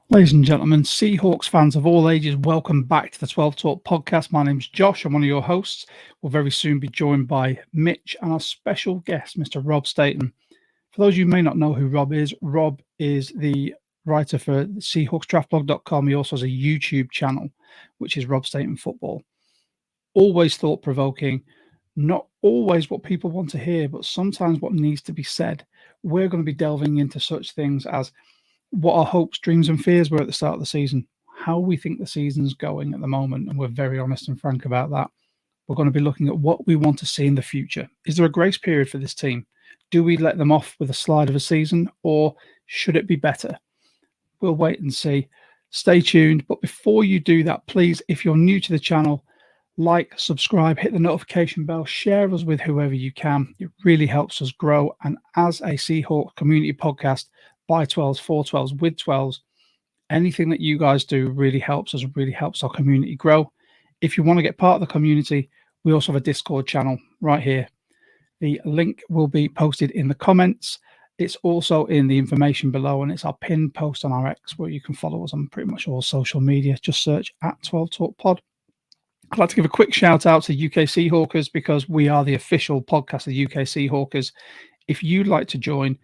Ladies and gentlemen, Seahawks fans of all ages, welcome back to the 12 Talk podcast. My name's Josh. I'm one of your hosts. We'll very soon be joined by Mitch and our special guest, Mr. Rob Staton. For those of you who may not know who Rob is the writer for SeahawksDraftBlog.com. He also has a YouTube channel, which is Rob Staton Football. Always thought-provoking, not always what people want to hear, but sometimes what needs to be said. We're going to be delving into such things as what our hopes, dreams, and fears were at the start of the season, how we think the season's going at the moment, and we're very honest and frank about that. We're going to be looking at what we want to see in the future. Is there a grace period for this team? Do we let them off with a slide of a season, or should it be better? We'll wait and see. Stay tuned. But before you do that, please, if you're new to the channel, like, subscribe, hit the notification bell, share us with whoever you can. It really helps us grow. And as a Seahawks community podcast, by 12s, for 12s, with 12s, anything that you guys do really helps us, really helps our community grow. If you want to get part of the community, we also have a Discord channel right here. The link will be posted in the comments. It's also in the information below, and it's our pinned post on our X, where you can follow us on pretty much all social media. Just search at 12 Talk Pod. I'd like to give a quick shout out to UK Seahawkers, because we are the official podcast of the UK Seahawkers. If you'd like to join,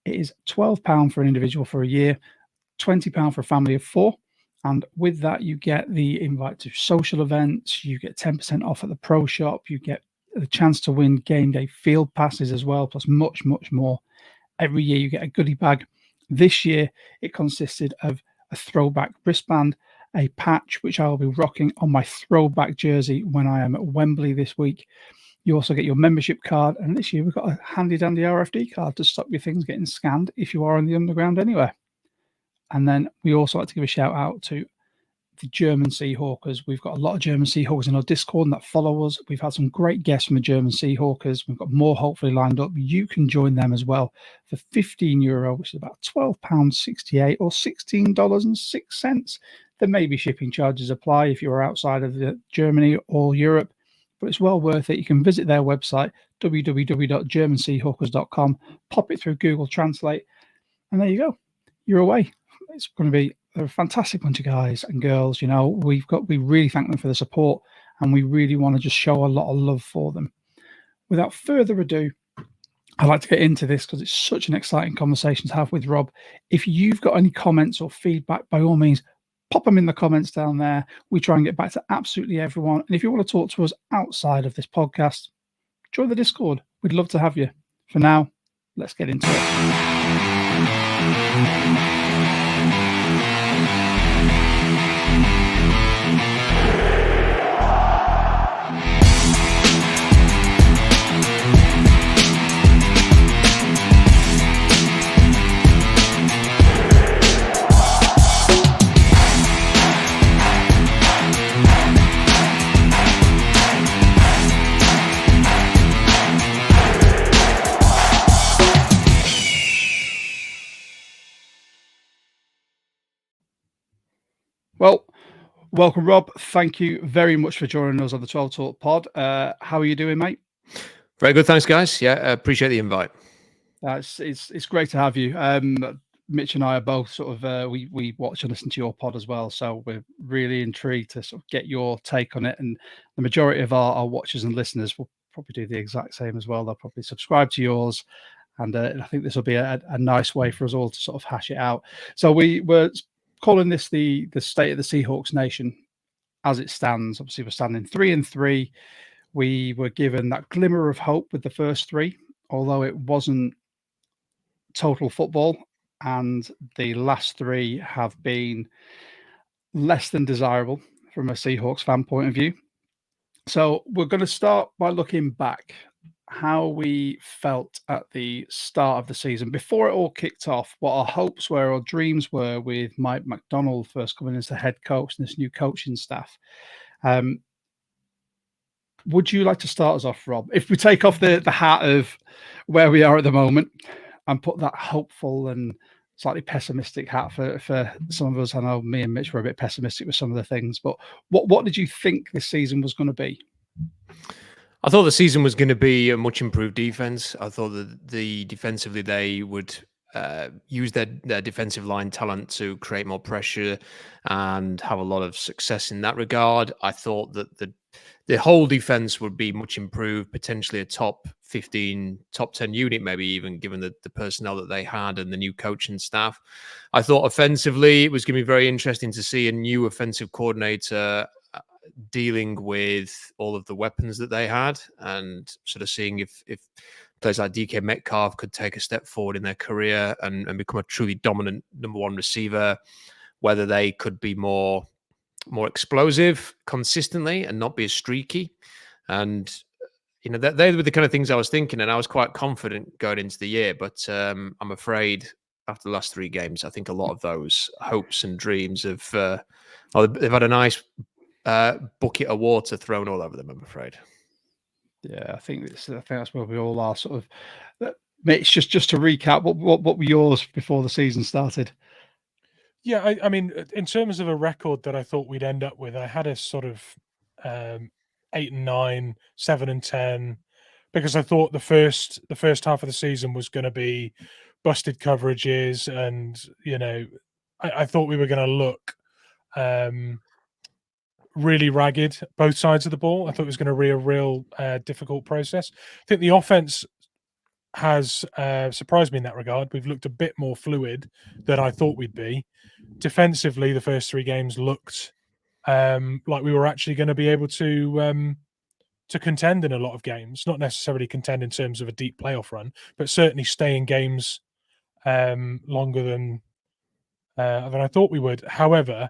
it is £12 for an individual for a year, £20 for a family of 4. And with that, you get the invite to social events. You get 10% off at the pro shop. You get the chance to win game day field passes as well, plus much, much more. Every year you get a goodie bag. This year, it consisted of a throwback wristband, a patch, which I will be rocking on my throwback jersey when I am at Wembley this week. You also get your membership card, and this year we've got a handy-dandy RFD card to stop your things getting scanned if you are on the underground anywhere. And then we also like to give a shout-out to the German Seahawkers. We've got a lot of German Seahawkers in our Discord and that follow us. We've had some great guests from the German Seahawkers. We've got more hopefully lined up. You can join them as well for €15, which is about £12.68 or $16.06. There may be shipping charges apply if you are outside of Germany or Europe, but it's well worth it. You can visit their website, www.germanseahawkers.com, pop it through Google Translate, and there you go. You're away. It's going to be a fantastic bunch of guys and girls. You know, we really thank them for the support, and we really want to just show a lot of love for them. Without further ado, I'd like to get into this because it's such an exciting conversation to have with Rob. If you've got any comments or feedback, by all means, pop them in the comments down there. We try and get back to absolutely everyone. And if you want to talk to us outside of this podcast, join the Discord. We'd love to have you. For now, let's get into it. Well, welcome, Rob. Thank you very much for joining us on the 12 Talk Pod. How are you doing, mate? Very good, thanks, guys. Yeah, appreciate the invite. It's great to have you. Mitch and I are both sort of we watch and listen to your pod as well, so we're really intrigued to sort of get your take on it. And the majority of our watchers and listeners will probably do the exact same as well. They'll probably subscribe to yours, and I think this will be a nice way for us all to sort of hash it out. So we were calling this the state of the Seahawks Nation as it stands. Obviously, we're standing 3-3. We were given that glimmer of hope with the first 3, although it wasn't total football, and the last 3 have been less than desirable from a Seahawks fan point of view. So we're going to start by looking back, how we felt at the start of the season before it all kicked off, what our hopes were or dreams were with Mike McDonald first coming as the head coach and this new coaching staff. Would you like to start us off, Rob? If we take off the hat of where we are at the moment and put that hopeful and slightly pessimistic hat for some of us. I know me and Mitch were a bit pessimistic with some of the things, but what did you think this season was going to be? I thought the season was going to be a much improved defense. I thought that defensively they would use their defensive line talent to create more pressure and have a lot of success in that regard. I thought that the whole defense would be much improved, potentially a top 15, top 10 unit, maybe even given the personnel that they had and the new coaching staff. I thought offensively, it was going to be very interesting to see a new offensive coordinator dealing with all of the weapons that they had and sort of seeing if players like DK Metcalf could take a step forward in their career and become a truly dominant number one receiver, whether they could be more explosive consistently and not be as streaky. And, they were the kind of things I was thinking, and I was quite confident going into the year. But I'm afraid after the last 3 games, I think a lot of those hopes and dreams they've had a nice bucket of water thrown all over them, I'm afraid. Yeah, I think that's where we all are. Sort of, Mitch, just to recap, what were yours before the season started? Yeah, I mean, in terms of a record that I thought we'd end up with, I had a sort of 8-9, 7-10, because I thought the first half of the season was going to be busted coverages, and I thought we were going to look really ragged both sides of the ball. I thought it was going to be a real difficult process. I think the offense has surprised me in that regard. We've looked a bit more fluid than I thought we'd be. Defensively, the first 3 games looked like we were actually going to be able to contend in a lot of games. Not necessarily contend in terms of a deep playoff run, but certainly stay in games longer than I thought we would. However,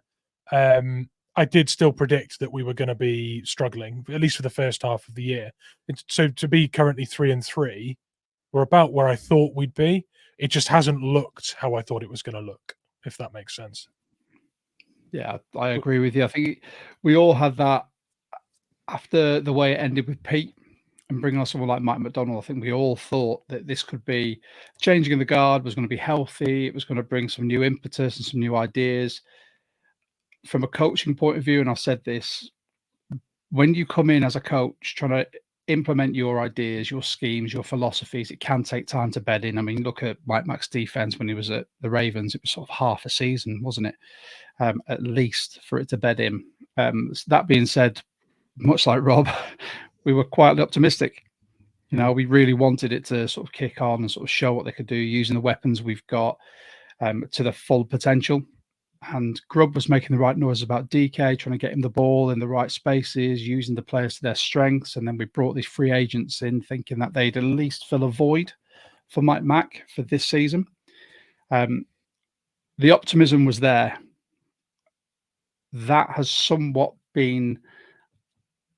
I did still predict that we were going to be struggling, at least for the first half of the year. So to be currently 3-3, we're about where I thought we'd be. It just hasn't looked how I thought it was going to look, if that makes sense. Yeah, I agree with you. I think we all had that after the way it ended with Pete and bringing on someone like Mike McDonald. I think we all thought that this could be changing in the guard, was going to be healthy. It was going to bring some new impetus and some new ideas. From a coaching point of view, and I said this, when you come in as a coach trying to implement your ideas, your schemes, your philosophies, it can take time to bed in. I mean, look at Mike Mack's defense when he was at the Ravens. It was sort of half a season, wasn't it? At least for it to bed in. That being said, much like Rob, we were quietly optimistic. We really wanted it to sort of kick on and sort of show what they could do using the weapons we've got to the full potential. And Grubb was making the right noise about DK, trying to get him the ball in the right spaces, using the players to their strengths. And then we brought these free agents in thinking that they'd at least fill a void for Mike Mack for this season. The optimism was there. That has somewhat been,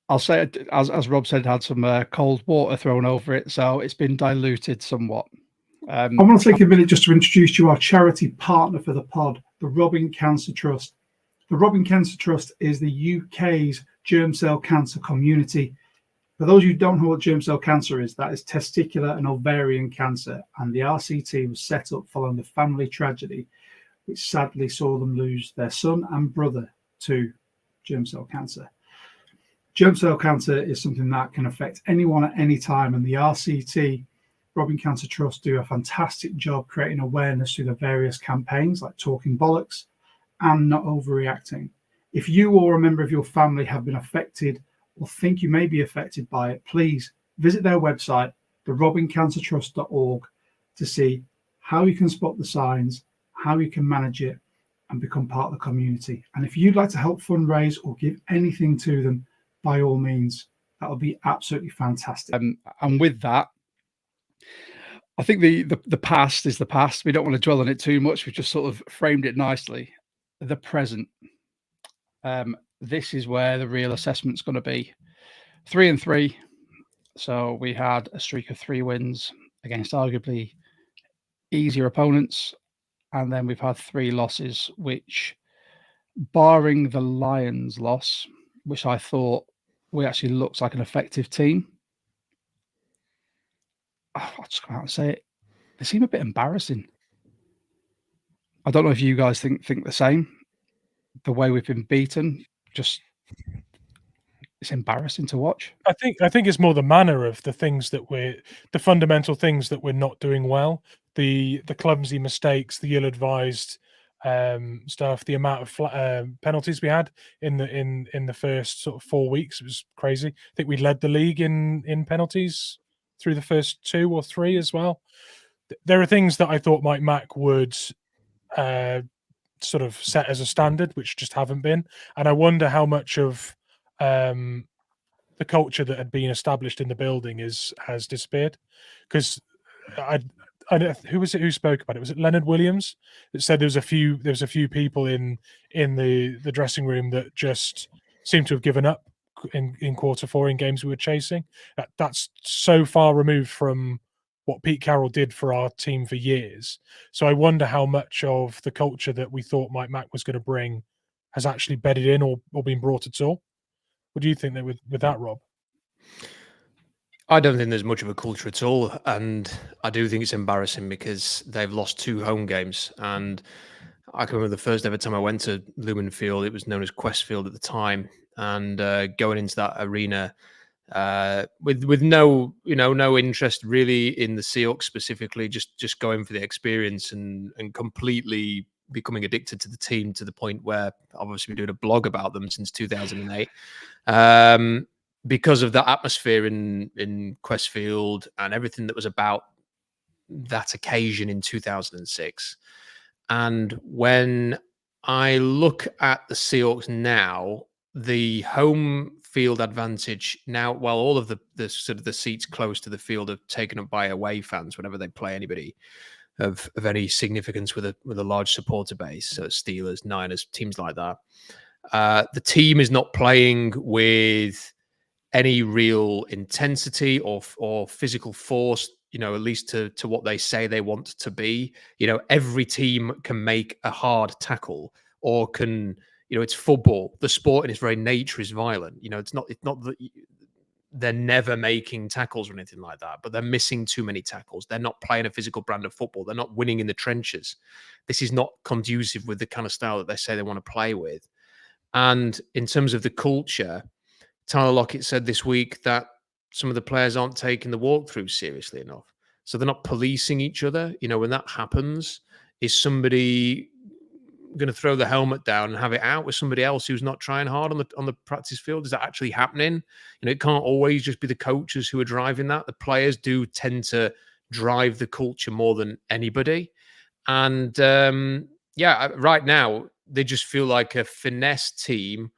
I'll say it, as Rob said, had some cold water thrown over it. So it's been diluted somewhat. I want to take a minute just to introduce you our charity partner for the pod, the Robbing Cancer Trust. The Robbing Cancer Trust is the UK's germ cell cancer community. For those who don't know what germ cell cancer is, that is testicular and ovarian cancer. And the RCT was set up following the family tragedy, which sadly saw them lose their son and brother to germ cell cancer. Germ cell cancer is something that can affect anyone at any time, and the RCT, Robbing Cancer Trust, do a fantastic job creating awareness through the various campaigns like Talking Bollocks and Not Overreacting. If you or a member of your family have been affected or think you may be affected by it, please visit their website, therobbingcancertrust.org, to see how you can spot the signs, how you can manage it, and become part of the community. And if you'd like to help fundraise or give anything to them, by all means, that would be absolutely fantastic. And with that, I think the past is the past. We don't want to dwell on it too much. We've just sort of framed it nicely. The present. This is where the real assessment's going to be. 3-3. So we had a streak of 3 wins against arguably easier opponents. And then we've had 3 losses, which, barring the Lions loss, which I thought we actually looked like an effective team, I'll just come out and say it, they seem a bit embarrassing. I don't know if you guys think the same. The way we've been beaten, just it's embarrassing to watch. I think it's more the manner of the things that the fundamental things that we're not doing well. the clumsy mistakes, the ill-advised stuff, the amount of penalties we had in the first sort of 4 weeks was crazy. I think we led the league in penalties through the first 2 or 3 as well. There are things that I thought Mike Mack would sort of set as a standard, which just haven't been. And I wonder how much of the culture that had been established in the building has disappeared. Because who was it who spoke about it? Was it Leonard Williams that said there was a few people in the dressing room that just seemed to have given up in quarter 4 in games we were chasing? That's so far removed from what Pete Carroll did for our team for years. So I wonder how much of the culture that we thought Mike Mack was going to bring has actually bedded in or been brought at all. What do you think that with that, Rob? I don't think there's much of a culture at all, and I do think it's embarrassing because they've lost 2 home games. And I can remember the first ever time I went to Lumen Field. It was known as Questfield at the time, and going into that arena with no interest really in the Seahawks specifically, just going for the experience and completely becoming addicted to the team to the point where I've obviously been doing a blog about them since 2008. Because of that atmosphere in Questfield and everything that was about that occasion in 2006. And when I look at the Seahawks now, the home field advantage now, while all of the sort of the seats close to the field are taken up by away fans whenever they play anybody of any significance with a large supporter base, so Steelers, Niners, teams like that. The team is not playing with any real intensity or physical force, at least to what they say they want to be. Every team can make a hard tackle or can, it's football. The sport in its very nature is violent. It's not that they're never making tackles or anything like that, but they're missing too many tackles. They're not playing a physical brand of football. They're not winning in the trenches. This is not conducive with the kind of style that they say they want to play with. And in terms of the culture, Tyler Lockett said this week that some of the players aren't taking the walkthrough seriously enough. So they're not policing each other. When that happens, is somebody going to throw the helmet down and have it out with somebody else who's not trying hard on the practice field? Is that actually happening? It can't always just be the coaches who are driving that. The players do tend to drive the culture more than anybody. And right now they just feel like a finesse team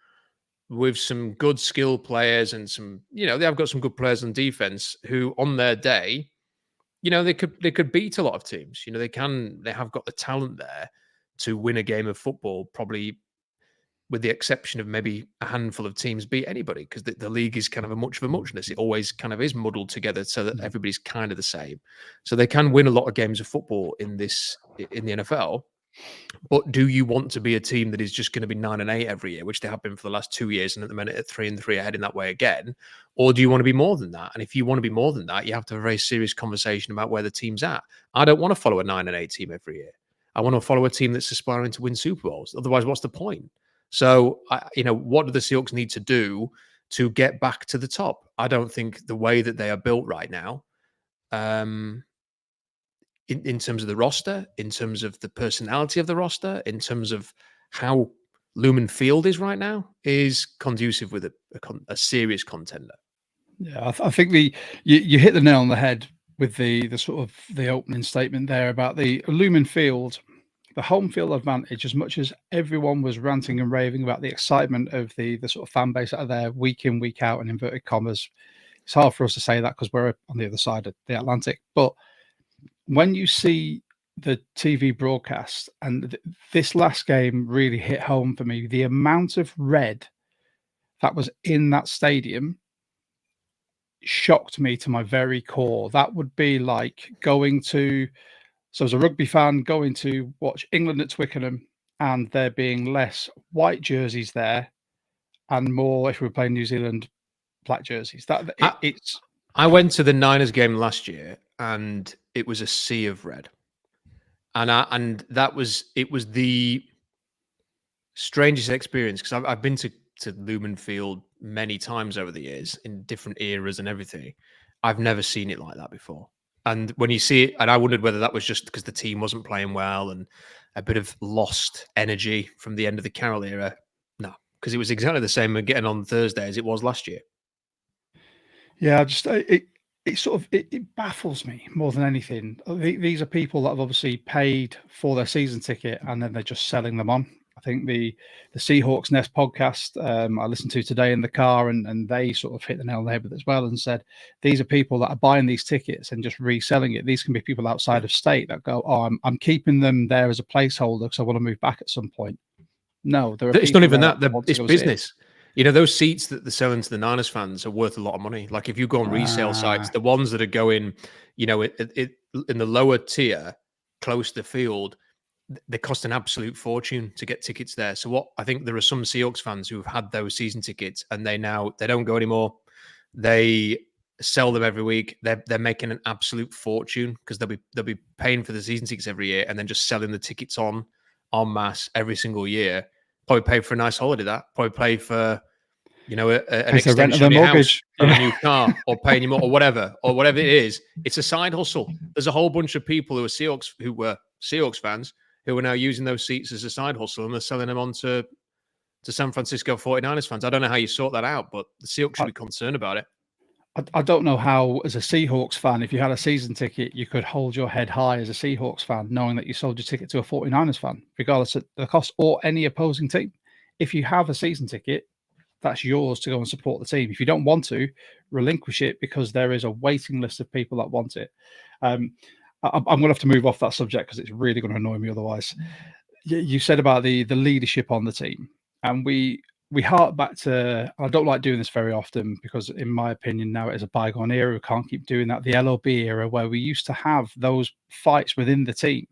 with some good skill players and some, they have got some good players on defense who on their day, they could beat a lot of teams. They have got the talent there to win a game of football, probably with the exception of maybe a handful of teams beat anybody, because the league is kind of a much of a muchness. It always kind of is muddled together so that everybody's kind of the same. So they can win a lot of games of football in the NFL. But do you want to be a team that is just going to be 9-8 every year, which they have been for the last 2 years, and at the minute at 3-3 are heading that way again? Or do you want to be more than that? And if you want to be more than that, you have to have a very serious conversation about where the team's at. I don't want to follow a 9-8 team every year. I want to follow a team that's aspiring to win Super Bowls. Otherwise, what's the point? So, what do the Seahawks need to do to get back to the top? I don't think the way that they are built right now, in terms of the roster, in terms of the personality of the roster, in terms of how Lumen Field is right now, is conducive with a serious contender. Yeah, I think you hit the nail on the head with the sort of the opening statement there about the Lumen Field, the home field advantage. As much as everyone was ranting and raving about the excitement of the sort of fan base that are there week in, week out, in inverted commas, it's hard for us to say that because we're on the other side of the Atlantic. But when you see the TV broadcast, and this last game really hit home for me, the amount of red that was in that stadium shocked me to my very core. That would be like going to, so as a rugby fan, going to watch England at Twickenham and there being less white jerseys there and more, if we were playing New Zealand, black jerseys. I went to the Niners game last year and it was a sea of red. And it was the strangest experience, because I've been to Lumen Field many times over the years in different eras and everything. I've never seen it like that before. And when you see it, and I wondered whether that was just because the team wasn't playing well and a bit of lost energy from the end of the Carroll era. No, because it was exactly the same getting on Thursday as it was last year. Yeah, just it baffles me more than anything. These are people that have obviously paid for their season ticket and then they're just selling them on. I think the Seahawks Nest podcast I listened to today in the car, and they sort of hit the nail on the head with it as well, and said these are people that are buying these tickets and just reselling it. These can be people outside of state that go, "Oh, I'm keeping them there as a placeholder because I want to move back at some point." No, there are. It's not even that. want to It's go see it. business. You know, those seats that they're selling to the Niners fans are worth a lot of money. Like if you go on resale sites, the ones that are going, you know, in the lower tier, close to the field, they cost an absolute fortune to get tickets there. So what I think there are some Seahawks fans who have had those season tickets and they don't go anymore. They sell them every week. They're making an absolute fortune because they'll be paying for the season tickets every year and then just selling the tickets en masse every single year. Probably pay for a nice holiday. That probably pay for, you know, an extension of your house or a new car or paying you more or whatever it is. It's a side hustle. There's a whole bunch of people who were Seahawks fans who are now using those seats as a side hustle and they're selling them on to San Francisco 49ers fans. I don't know how you sort that out, but the Seahawks should be concerned about it. I don't know how, as a Seahawks fan, if you had a season ticket, you could hold your head high as a Seahawks fan, knowing that you sold your ticket to a 49ers fan, regardless of the cost or any opposing team. If you have a season ticket, that's yours to go and support the team. If you don't want to, relinquish it because there is a waiting list of people that want it. I'm going to have to move off that subject because it's really going to annoy me otherwise. You said about the leadership on the team, and we hark back to, I don't like doing this very often because in my opinion now it is a bygone era. We can't keep doing that. The LOB era where we used to have those fights within the team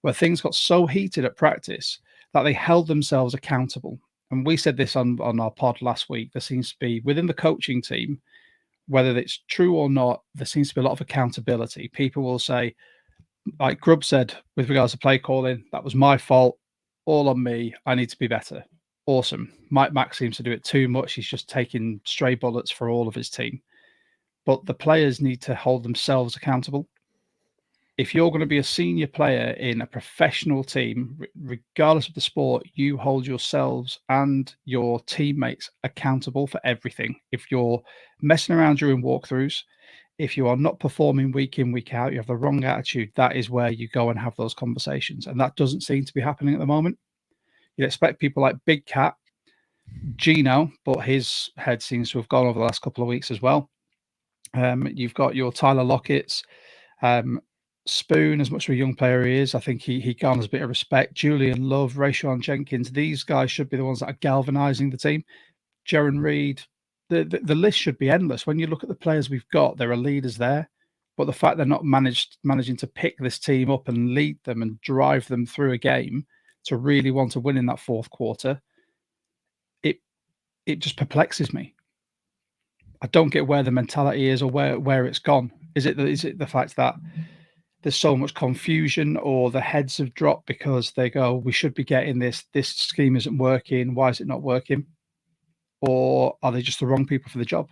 where things got so heated at practice that they held themselves accountable. And we said this on our pod last week. There seems to be within the coaching team, whether it's true or not, there seems to be a lot of accountability. People will say, like Grubb said, with regards to play calling, that was my fault, all on me. I need to be better. Awesome. Mike Mack seems to do it too much. He's just taking stray bullets for all of his team. But the players need to hold themselves accountable. If you're going to be a senior player in a professional team, regardless of the sport, you hold yourselves and your teammates accountable for everything. If you're messing around during walkthroughs, if you are not performing week in, week out, you have the wrong attitude, that is where you go and have those conversations. And that doesn't seem to be happening at the moment. You'd expect people like Big Cat, Gino, but his head seems to have gone over the last couple of weeks as well. You've got your Tyler Lockett's, Spoon, as much of a young player he is, I think he garners a bit of respect. Julian Love, Rayshon Jenkins, these guys should be the ones that are galvanizing the team. Jaron Reed, the list should be endless. When you look at the players we've got, there are leaders there, but the fact they're not managing to pick this team up and lead them and drive them through a game to really want to win in that fourth quarter, it just perplexes me. I don't get where the mentality is or where it's gone. Is it the fact that there's so much confusion, or the heads have dropped because they go, we should be getting this scheme isn't working, why is it not working? Or are they just the wrong people for the job?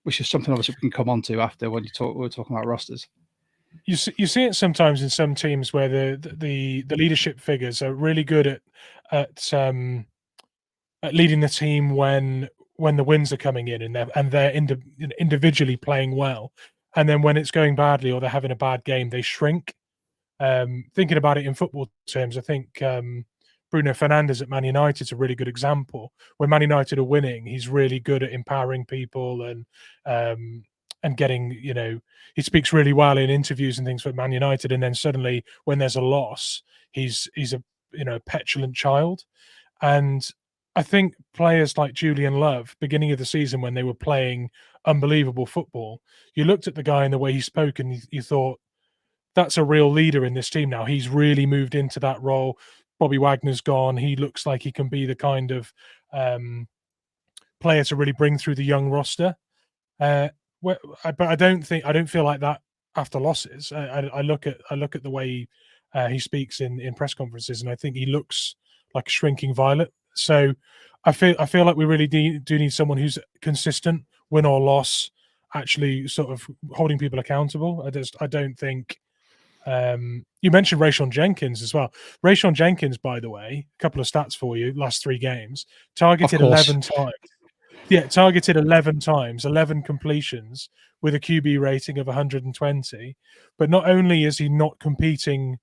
Which is something obviously we can come on to after when we're talking about rosters. You see it sometimes in some teams where the leadership figures are really good at leading the team when the wins are coming in and they're individually playing well, and then when it's going badly or they're having a bad game, they shrink. Thinking about it in football terms, I think Bruno Fernandes at Man United is a really good example. When Man United are winning, he's really good at empowering people and getting, he speaks really well in interviews and things for Man United. And then suddenly when there's a loss, he's a petulant child. And I think players like Julian Love, beginning of the season when they were playing unbelievable football, you looked at the guy and the way he spoke and you thought, that's a real leader in this team now. He's really moved into that role. Bobby Wagner's gone. He looks like he can be the kind of player to really bring through the young roster. But I don't feel like that after losses. I look at the way he speaks in press conferences, and I think he looks like a shrinking violet. So I feel like we really do need someone who's consistent, win or loss, actually sort of holding people accountable. I don't think. You mentioned Rayshon Jenkins as well. Rayshon Jenkins, by the way, a couple of stats for you: last 3 games, targeted 11 times. Yeah, targeted 11 times, 11 completions with a QB rating of 120. But not only is he not competing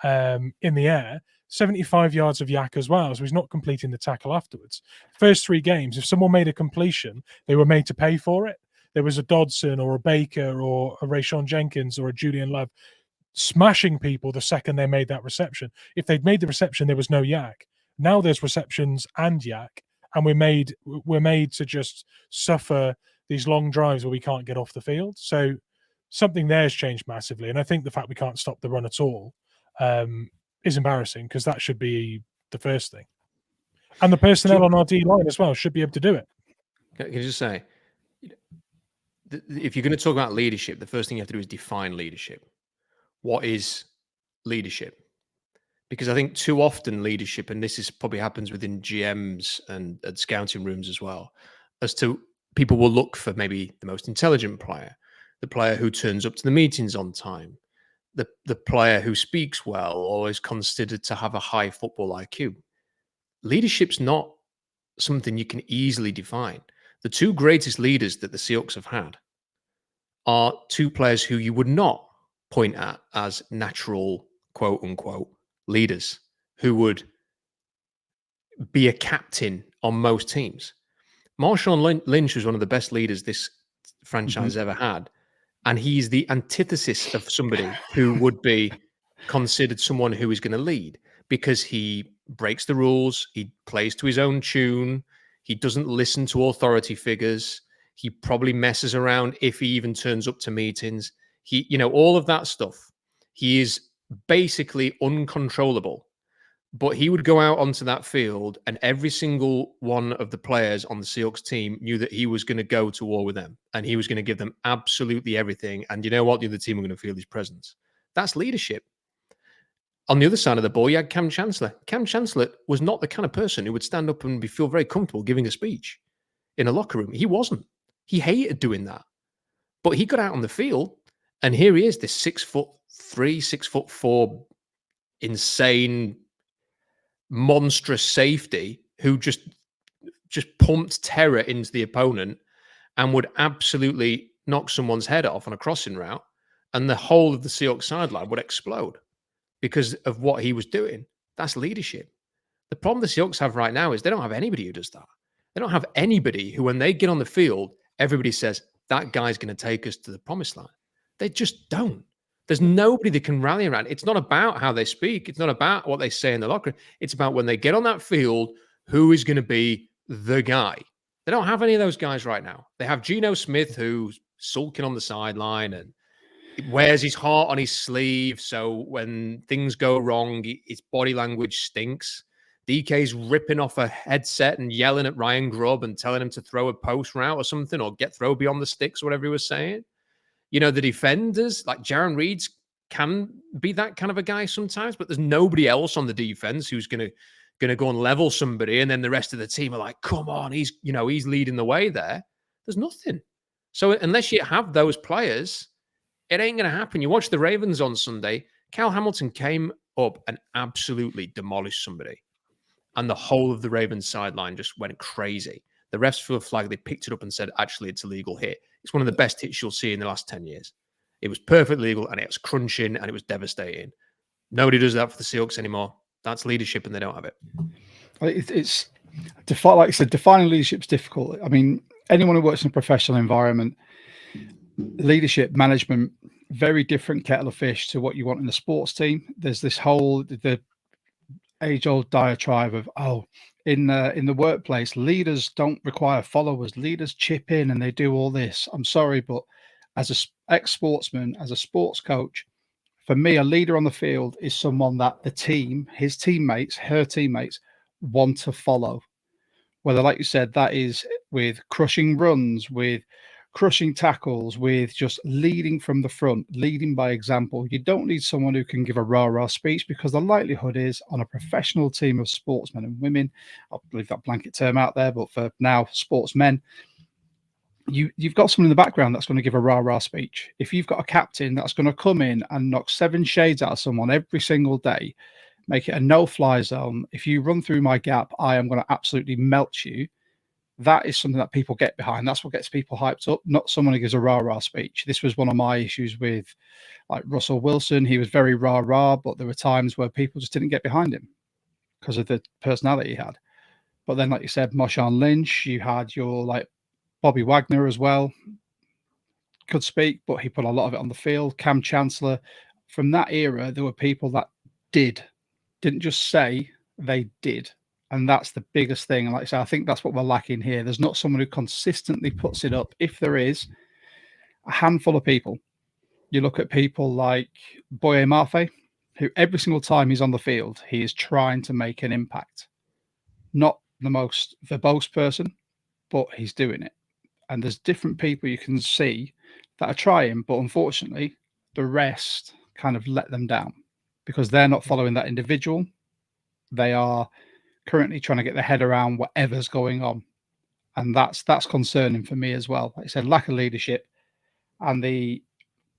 in the air, 75 yards of yak as well. So he's not completing the tackle afterwards. First 3 games, if someone made a completion, they were made to pay for it. There was a Dodson or a Baker or a Rayshon Jenkins or a Julian Love smashing people the second they made that reception. If they'd made the reception, there was no yak. Now there's receptions and yak, and we're made to just suffer these long drives where we can't get off the field. So something there's changed massively, and I think the fact we can't stop the run at all is embarrassing, because that should be the first thing. And the personnel on our D line as well should be able to do it. Can you just say, if you're going to talk about leadership, the first thing you have to do is define leadership. What is leadership? Because I think too often leadership, and this is probably happens within GMs and at scouting rooms as well, as to people will look for maybe the most intelligent player, the player who turns up to the meetings on time, the player who speaks well or is considered to have a high football IQ. Leadership's not something you can easily define. The 2 greatest leaders that the Seahawks have had are 2 players who you would not point at as natural, quote unquote, leaders who would be a captain on most teams. Marshawn Lynch was one of the best leaders this franchise ever had. And he's the antithesis of somebody who would be considered someone who is going to lead, because he breaks the rules. He plays to his own tune. He doesn't listen to authority figures. He probably messes around if he even turns up to meetings. He, all of that stuff. He is basically uncontrollable. But he would go out onto that field, and every single one of the players on the Seahawks team knew that he was going to go to war with them, and he was going to give them absolutely everything. And you know what? The other team were going to feel his presence. That's leadership. On the other side of the ball, you had Cam Chancellor. Cam Chancellor was not the kind of person who would stand up and feel very comfortable giving a speech in a locker room. He wasn't. He hated doing that. But he got out on the field, and here he is, this 6'3", 6'4", insane, monstrous safety who just pumped terror into the opponent and would absolutely knock someone's head off on a crossing route, and the whole of the Seahawks sideline would explode because of what he was doing. That's leadership. The problem the Seahawks have right now is they don't have anybody who does that. They don't have anybody who, when they get on the field, everybody says, that guy's going to take us to the promised land. They just don't. There's nobody that can rally around. It's not about how they speak. It's not about what they say in the locker room. It's about when they get on that field, who is going to be the guy. They don't have any of those guys right now. They have Geno Smith, who's sulking on the sideline and wears his heart on his sleeve. So when things go wrong, his body language stinks. DK's ripping off a headset and yelling at Ryan Grubb and telling him to throw a post route or something, or throw beyond the sticks, whatever he was saying. The defenders, like Jaron Reed's, can be that kind of a guy sometimes, but there's nobody else on the defense who's going to go and level somebody, and then the rest of the team are like, come on, he's leading the way there. There's nothing. So unless you have those players, it ain't going to happen. You watch the Ravens on Sunday, Cal Hamilton came up and absolutely demolished somebody, and the whole of the Ravens sideline just went crazy. The refs threw a flag. They picked it up and said, actually, it's a legal hit. It's one of the best hits you'll see in the last 10 years. It was perfectly legal, and it was crunching, and it was devastating. Nobody does that for the Seahawks anymore. That's leadership, and they don't have it. It's like I said, defining leadership is difficult. I mean, anyone who works in a professional environment, leadership, management, very different kettle of fish to what you want in a sports team. There's this whole the age-old diatribe of, in the workplace, leaders don't require followers. Leaders chip in and they do all this. I'm sorry, but as an ex-sportsman, as a sports coach, for me, a leader on the field is someone that the team, his teammates, her teammates, want to follow. Whether, like you said, that is with crushing runs, with crushing tackles, with just leading from the front, leading by example. You don't need someone who can give a rah-rah speech, because the likelihood is on a professional team of sportsmen and women, I'll leave that blanket term out there, but for now, sportsmen, you've got someone in the background that's going to give a rah-rah speech. If you've got a captain that's going to come in and knock 7 shades out of someone every single day, make it a no-fly zone. If you run through my gap, I am going to absolutely melt you. That is something that people get behind. That's what gets people hyped up, not someone who gives a rah-rah speech. This was one of my issues with like Russell Wilson. He was very rah-rah, but there were times where people just didn't get behind him because of the personality he had. But then, like you said, Marshawn Lynch, you had your like Bobby Wagner as well. Could speak, but he put a lot of it on the field. Cam Chancellor. From that era, there were people that didn't just say, they did. And that's the biggest thing. And like I said, I think that's what we're lacking here. There's not someone who consistently puts it up. If there is, a handful of people. You look at people like Boye Mafe, who every single time he's on the field, he is trying to make an impact. Not the most verbose person, but he's doing it. And there's different people you can see that are trying, but unfortunately, the rest kind of let them down because they're not following that individual. They are currently trying to get their head around whatever's going on. And that's concerning for me as well. Like I said, lack of leadership and the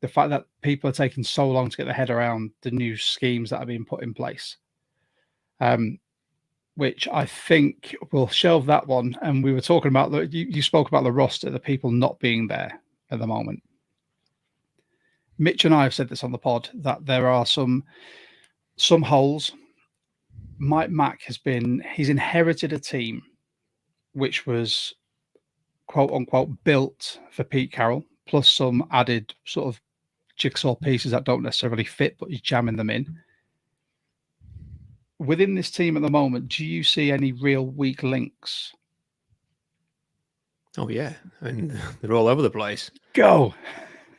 fact that people are taking so long to get their head around the new schemes that are being put in place. Which I think we'll shelve that one. And we were talking about, you spoke about the roster, the people not being there at the moment. Mitch and I have said this on the pod, that there are some holes. Mike Mack he's inherited a team which was quote unquote built for Pete Carroll, plus some added sort of jigsaw pieces that don't necessarily fit, but he's jamming them in. Within this team at the moment, do you see any real weak links? Oh, yeah. I mean, they're all over the place. Go.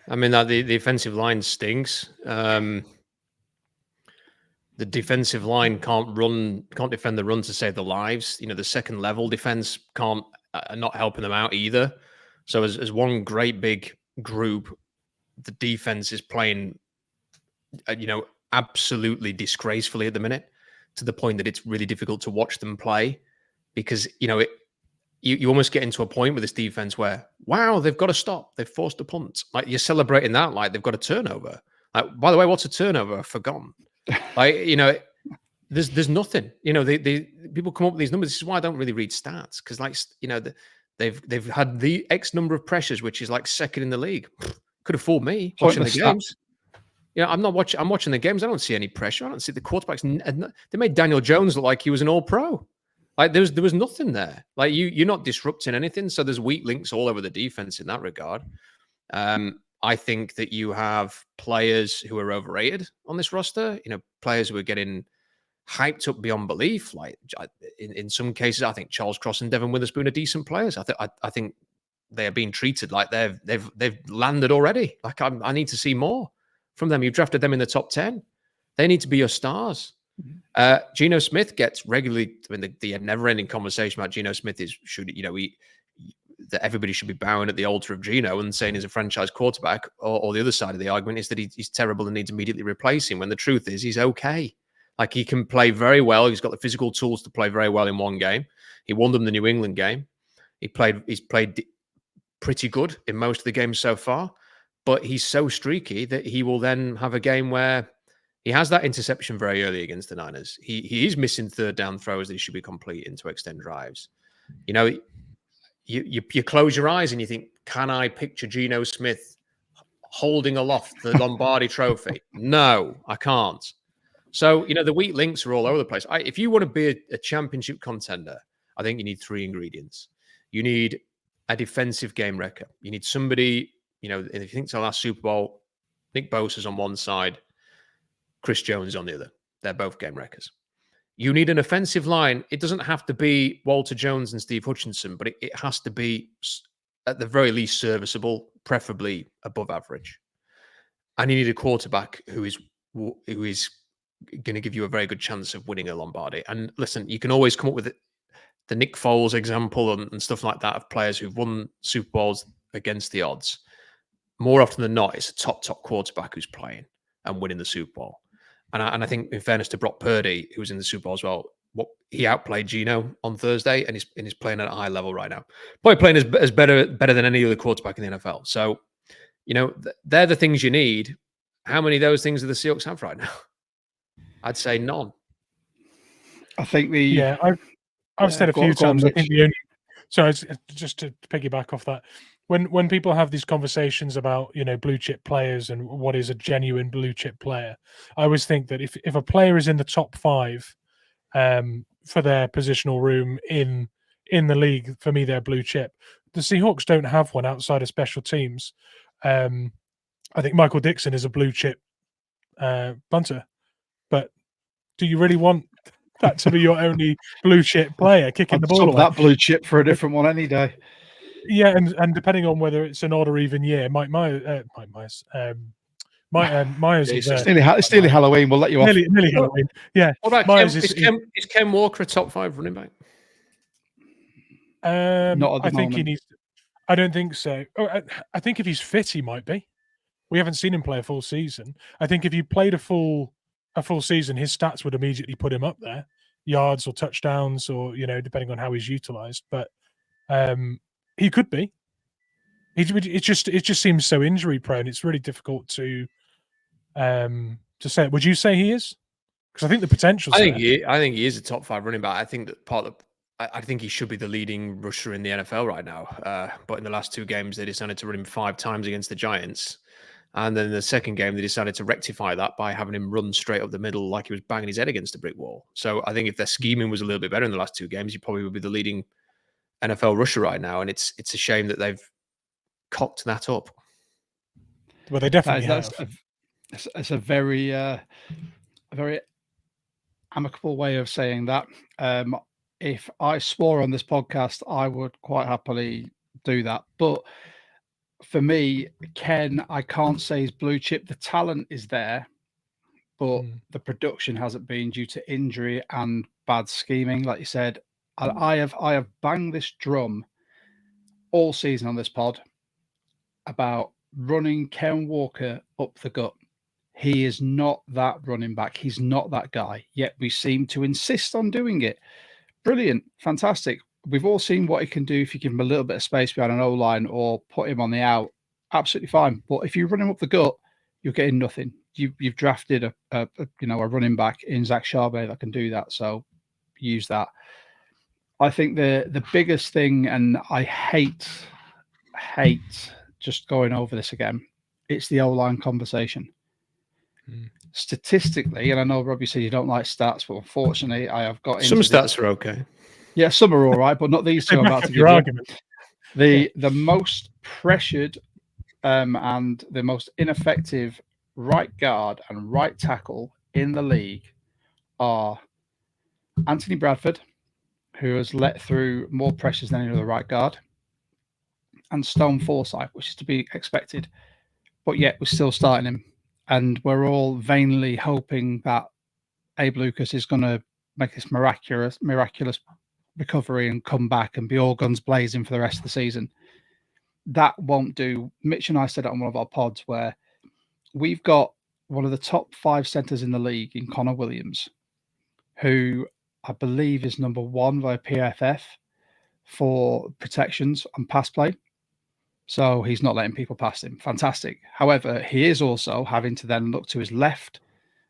I mean, the offensive line stinks. The defensive line can't defend the run to save their lives. You know, the second level defense can't, not helping them out either. So as one great big group, the defense is playing, absolutely disgracefully at the minute, to the point that it's really difficult to watch them play because, you almost get into a point with this defense where, wow, they've got to stop. They've forced a punt. Like, you're celebrating that like they've got a turnover. Like, by the way, what's a turnover? I've forgotten. Like, there's nothing. They people come up with these numbers. This is why I don't really read stats because, they've had the X number of pressures, which is like second in the league. Could have fooled me watching the games. I'm not watching. I'm watching the games. I don't see any pressure. I don't see the quarterbacks. They made Daniel Jones look like he was an All-Pro. Like there was nothing there. Like you're not disrupting anything. So there's weak links all over the defense in that regard. I think that you have players who are overrated on this roster. Players who are getting hyped up beyond belief. Like in some cases, I think Charles Cross and Devin Witherspoon are decent players. I think they are being treated like they've landed already. Like I need to see more from them. You've drafted them in the top 10. They need to be your stars. Geno Smith gets regularly. I mean, the never-ending conversation about Geno Smith is that everybody should be bowing at the altar of Geno and saying he's a franchise quarterback, or the other side of the argument is that he's terrible and needs immediately replacing. When the truth is, he's okay. Like, he can play very well. He's got the physical tools to play very well in one game. He won them the New England game. He's played pretty good in most of the games so far, but he's so streaky that he will then have a game where he has that interception very early against the Niners. He is missing third down throws that he should be completing to extend drives. You close your eyes and you think, can I picture Geno Smith holding aloft the Lombardi trophy? No, I can't. So, the weak links are all over the place. If you want to be a championship contender, I think you need 3 ingredients. You need a defensive game wrecker. You need somebody, if you think to the last Super Bowl, Nick Bosa's on one side, Chris Jones on the other. They're both game wreckers. You need an offensive line. It doesn't have to be Walter Jones and Steve Hutchinson, but it has to be, at the very least, serviceable, preferably above average. And you need a quarterback who is going to give you a very good chance of winning a Lombardi. And listen, you can always come up with the Nick Foles example and stuff like that of players who've won Super Bowls against the odds. More often than not, it's a top quarterback who's playing and winning the Super Bowl. And I think, in fairness to Brock Purdy, who was in the Super Bowl as well, what he outplayed Geno on Thursday, and he's playing at a high level right now. Probably playing as better than any other quarterback in the NFL. So, they're the things you need. How many of those things do the Seahawks have right now? I'd say none. I think I've said a few go on, times. I think Mitch. the only. So just to piggyback off that, when people have these conversations about blue chip players and what is a genuine blue chip player, I always think that if a player is in the top 5 for their positional room in the league, for me they're blue chip. The Seahawks don't have one outside of special teams. I think Michael Dixon is a blue chip punter, but do you really want that to be your only blue chip player kicking I'd the ball swap away? that blue chip for a different one any day. Yeah, and depending on whether it's an odd or even year, Mike Myers is It's nearly Halloween. We'll let you off. Nearly Halloween. Yeah. What about Myers is Ken Walker a top 5 running back? Not at the I think he moment. needs. I don't think so. I think if he's fit, he might be. We haven't seen him play a full season. I think if you played a full season, his stats would immediately put him up there, yards or touchdowns, or depending on how he's utilized. But he could be. It just seems so injury prone. It's really difficult to say. Would you say he is? Because I think the potential. I think he is a top 5 running back. I think that I think he should be the leading rusher in the NFL right now. But in the last 2 games, they decided to run him 5 times against the Giants. And then in the second game, they decided to rectify that by having him run straight up the middle like he was banging his head against a brick wall. So I think if their scheming was a little bit better in the last 2 games, he probably would be the leading NFL rusher right now. And it's a shame that they've cocked that up. Well, they definitely have. It's a very amicable way of saying that. If I swore on this podcast, I would quite happily do that. But for me, Ken, I can't say he's blue chip. The talent is there, but the production hasn't been due to injury and bad scheming. Like you said, I have banged this drum all season on this pod about running Ken Walker up the gut. He is not that running back. He's not that guy. Yet we seem to insist on doing it. Brilliant. Fantastic. We've all seen what he can do if you give him a little bit of space behind an O-line or put him on the out. Absolutely fine. But if you run him up the gut, you're getting nothing. You've drafted a running back in Zach Charbonnet that can do that. So use that. I think the biggest thing, and I hate just going over this again, it's the O-line conversation. Statistically, and I know Rob, you said you don't like stats, but unfortunately, I have got some stats are okay. Yeah, some are all right, but not these two I'm about to give you. Argument. The most pressured and the most ineffective right guard and right tackle in the league are Anthony Bradford, who has let through more pressures than any other right guard, and Stone Forsythe, which is to be expected, but yet we're still starting him. And we're all vainly hoping that Abe Lucas is going to make this miraculous recovery and come back and be all guns blazing for the rest of the season. That won't do. Mitch and I said it on one of our pods where we've got one of the top 5 centers in the league in Connor Williams, who I believe is number 1 by PFF for protections on pass play. So he's not letting people past him. Fantastic. However, he is also having to then look to his left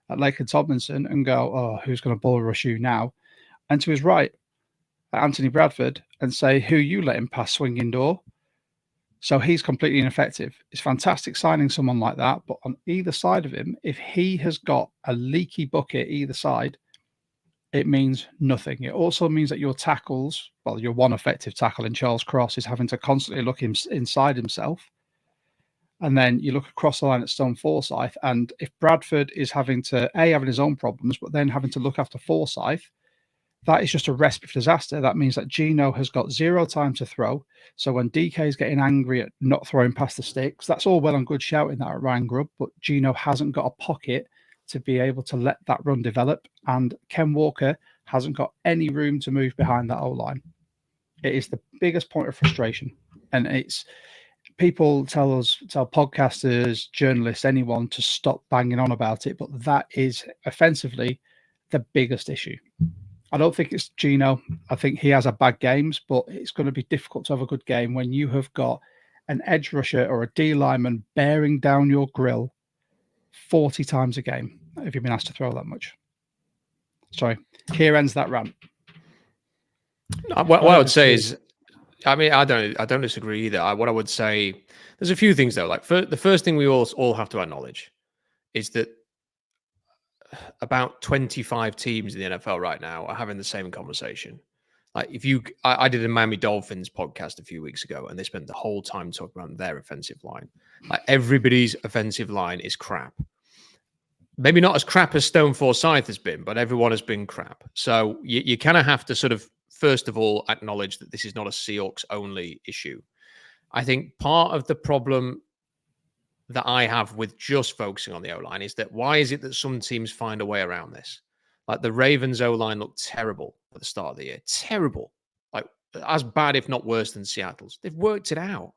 at Laken Tomlinson and go, oh, who's going to bull rush you now? And to his right at Anthony Bradford and say, who you let him pass swinging door? So he's completely ineffective. It's fantastic signing someone like that. But on either side of him, if he has got a leaky bucket either side, it means nothing. It also means that your tackles, well, your one effective tackle in Charles Cross is having to constantly look inside himself. And then you look across the line at Stone Forsythe. And if Bradford is having his own problems, but then having to look after Forsythe, that is just a recipe for disaster. That means that Geno has got 0 time to throw. So when DK is getting angry at not throwing past the sticks, that's all well and good shouting that at Ryan Grubb, but Geno hasn't got a pocket to be able to let that run develop. And Ken Walker hasn't got any room to move behind that O-line. It is the biggest point of frustration. And it's people tell podcasters, journalists, anyone to stop banging on about it. But that is offensively the biggest issue. I don't think it's Gino. I think he has a bad games, but it's going to be difficult to have a good game when you have got an edge rusher or a D lineman bearing down your grill 40 times a game. If you've been asked to throw that much. Sorry, here ends that rant. What I would say is, I mean, I don't disagree either. What I would say, there's a few things though. Like the first thing we all have to acknowledge is that about 25 teams in the NFL right now are having the same conversation. Like I did a Miami Dolphins podcast a few weeks ago, and they spent the whole time talking about their offensive line. Like everybody's offensive line is crap. Maybe not as crap as Stone Forsyth has been, but everyone has been crap. So you kind of have to sort of, first of all, acknowledge that this is not a Seahawks only issue. I think part of the problem that I have with just focusing on the O-line is that why is it that some teams find a way around this? Like the Ravens O-line looked terrible at the start of the year. Terrible. Like as bad, if not worse than Seattle's. They've worked it out.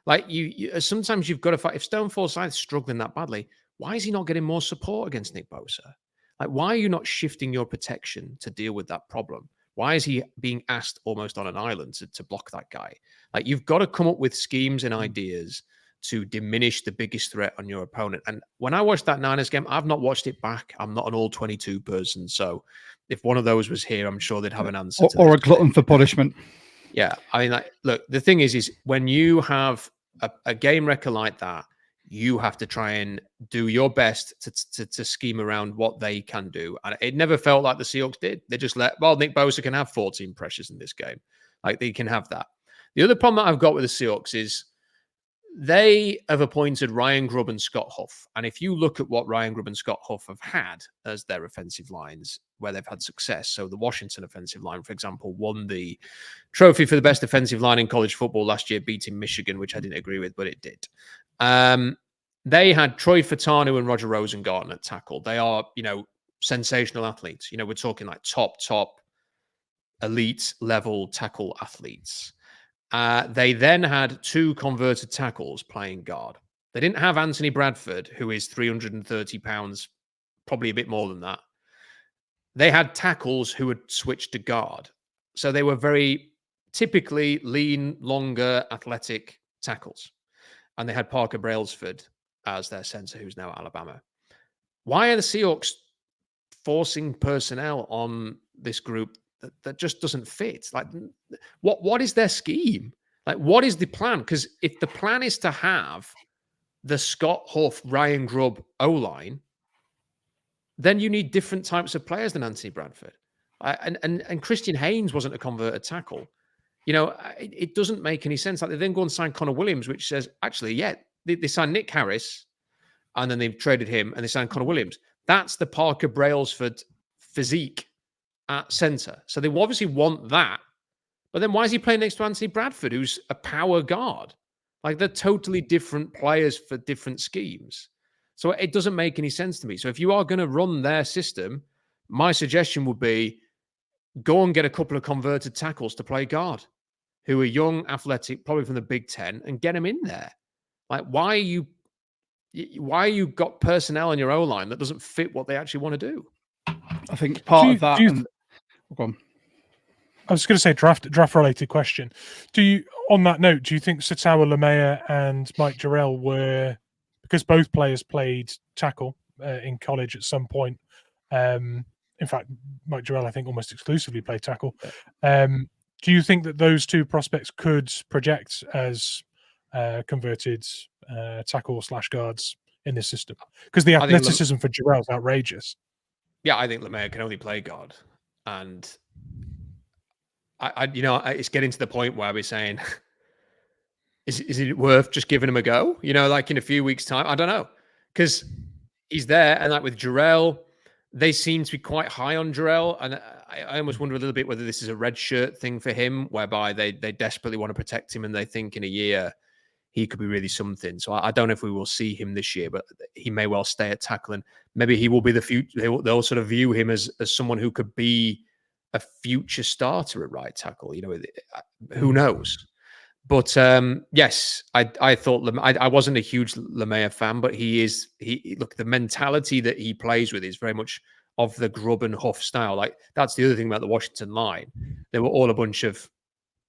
Like you sometimes you've got to fight. If Stone Forsythe's struggling that badly, why is he not getting more support against Nick Bosa? Like, why are you not shifting your protection to deal with that problem? Why is he being asked almost on an island to block that guy? Like, you've got to come up with schemes and ideas to diminish the biggest threat on your opponent. And when I watched that Niners game, I've not watched it back. I'm not an all 22 person. So if one of those was here, I'm sure they'd have an answer. Or a glutton for punishment. Yeah. I mean, like, look, the thing is when you have a game record like that, you have to try and do your best to scheme around what they can do. And it never felt like the Seahawks did. They just Nick Bosa can have 14 pressures in this game. Like, they can have that. The other problem that I've got with the Seahawks is they have appointed Ryan Grubb and Scott Huff. And if you look at what Ryan Grubb and Scott Huff have had as their offensive lines, where they've had success. So the Washington offensive line, for example, won the trophy for the best offensive line in college football last year, beating Michigan, which I didn't agree with, but it did. They had Troy Fatanu and Roger Rosengarten at tackle. They are, sensational athletes. We're talking like top elite level tackle athletes. They then had two converted tackles playing guard. They didn't have Anthony Bradford, who is 330 pounds, probably a bit more than that. They had tackles who had switched to guard. So they were very typically lean, longer, athletic tackles. And they had Parker Brailsford as their center, who's now at Alabama. Why are the Seahawks forcing personnel on this group that just doesn't fit? Like, what is their scheme? Like, what is the plan? Because if the plan is to have the Scott Huff, Ryan Grubb O-line, then you need different types of players than Anthony Bradford. And Christian Haynes wasn't a converted tackle. It doesn't make any sense. Like, they then go and sign Connor Williams, which says, actually, yeah, they signed Nick Harris, and then they've traded him, and they signed Connor Williams. That's the Parker Brailsford physique at center. So they obviously want that. But then why is he playing next to Anthony Bradford, who's a power guard? Like, they're totally different players for different schemes. So it doesn't make any sense to me. So if you are going to run their system, my suggestion would be go and get a couple of converted tackles to play guard who are young, athletic, probably from the Big Ten, and get them in there. Like, why are you got personnel in your O-line that doesn't fit what they actually want to do? I think part of that. Go on. I was going to say draft related question. On that note, do you think Satawa Lamea and Mike Jarrell were, because both players played tackle in college at some point? In fact, Mike Jarrell, I think, almost exclusively played tackle. Do you think that those two prospects could project as converted tackle/guards in this system? Because the athleticism for Jarrell is outrageous. Yeah, I think Lamea can only play guard, and it's getting to the point where we're saying, is it worth just giving him a go? Like in a few weeks' time, I don't know, because he's there, and like with Jarrell, they seem to be quite high on Jarrell, and I almost wonder a little bit whether this is a red shirt thing for him, whereby they desperately want to protect him, and they think in a year he could be really something. So I don't know if we will see him this year, but he may well stay at tackle, and maybe he will be the future. They'll sort of view him as someone who could be a future starter at right tackle. Who knows? But yes, I thought I wasn't a huge Lamea fan, but he look, the mentality that he plays with is very much of the grub and huff style. Like that's the other thing about the Washington line. They were all a bunch of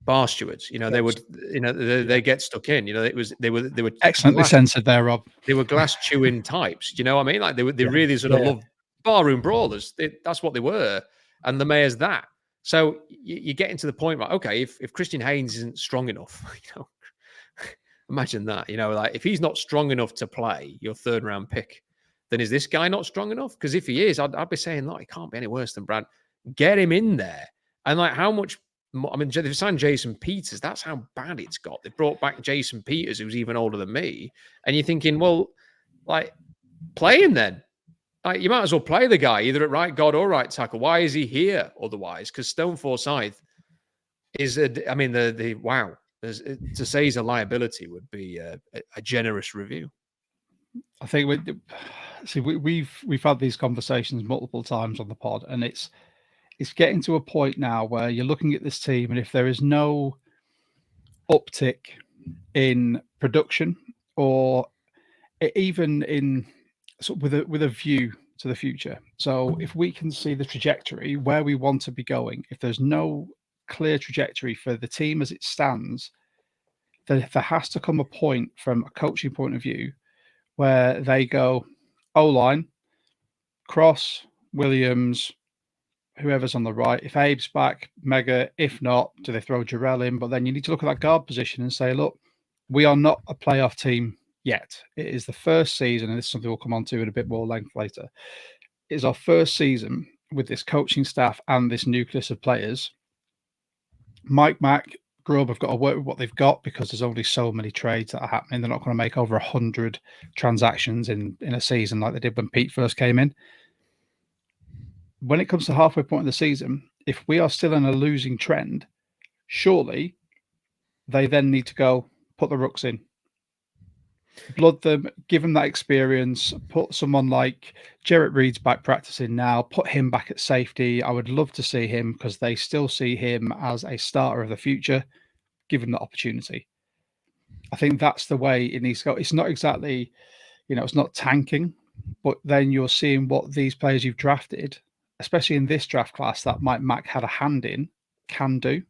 bar stewards. They would, they get stuck in. They were Excellently censored there, Rob. They were glass chewing types. Do you know what I mean? Like they really sort of loved barroom brawlers. That's what they were, and the mayor's that. So you're getting to the point, right? Okay, if Christian Haynes isn't strong enough, imagine that. Like if he's not strong enough to play your 3rd round pick, then is this guy not strong enough? Because if he is, I'd be saying, look, he can't be any worse than Brad. Get him in there. And like how much more, I mean, they've signed Jason Peters. That's how bad it's got. They brought back Jason Peters, who's even older than me. And you're thinking, well, like, play him then. Like, you might as well play the guy either at right guard or right tackle. Why is he here otherwise? Because Stone Forsyth is, wow. To say he's a liability would be a generous review. I think we've had these conversations multiple times on the pod, and it's getting to a point now where you're looking at this team, and if there is no uptick in production or even in with a view to the future. So if we can see the trajectory where we want to be going, if there's no clear trajectory for the team as it stands, then there has to come a point from a coaching point of view where they go O-line, Cross, Williams, whoever's on the right. If Abe's back, mega. If not, do they throw Jarrell in? But then you need to look at that guard position and say, look, we are not a playoff team yet. It is the first season, and this is something we'll come on to in a bit more length later. It is our first season with this coaching staff and this nucleus of players. Mike Mack, Grubb have got to work with what they've got because there's only so many trades that are happening. They're not going to make over 100 transactions in a season like they did when Pete first came in. When it comes to halfway point of the season, if we are still in a losing trend, surely they then need to go put the rooks in. Blood them, give them that experience, put someone like Jarrett Reed's back practicing now, put him back at safety. I would love to see him because they still see him as a starter of the future. Give him the opportunity. I think that's the way it needs to go. It's not exactly, it's not tanking, but then you're seeing what these players you've drafted, especially in this draft class that Mike Mack had a hand in, can do.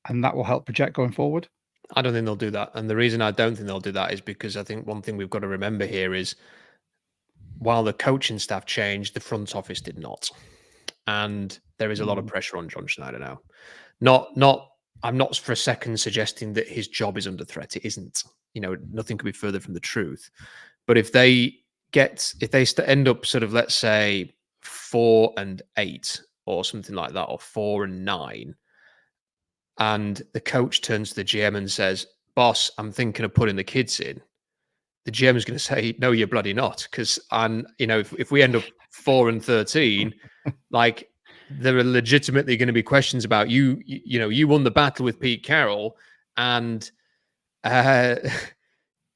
And that will help project going forward. I don't think they'll do that. And the reason I don't think they'll do that is because I think one thing we've got to remember here is while the coaching staff changed, the front office did not. And there is a lot of pressure on John Schneider now. I'm not for a second suggesting that his job is under threat. It isn't. Nothing could be further from the truth. But if they end up sort of, let's say, 4-8 or something like that, or 4-9, and the coach turns to the GM and says, boss, I'm thinking of putting the kids in, the GM is going to say, no, you're bloody not. Because, if we end up 4-13, like, there are legitimately going to be questions about you. You won the battle with Pete Carroll, and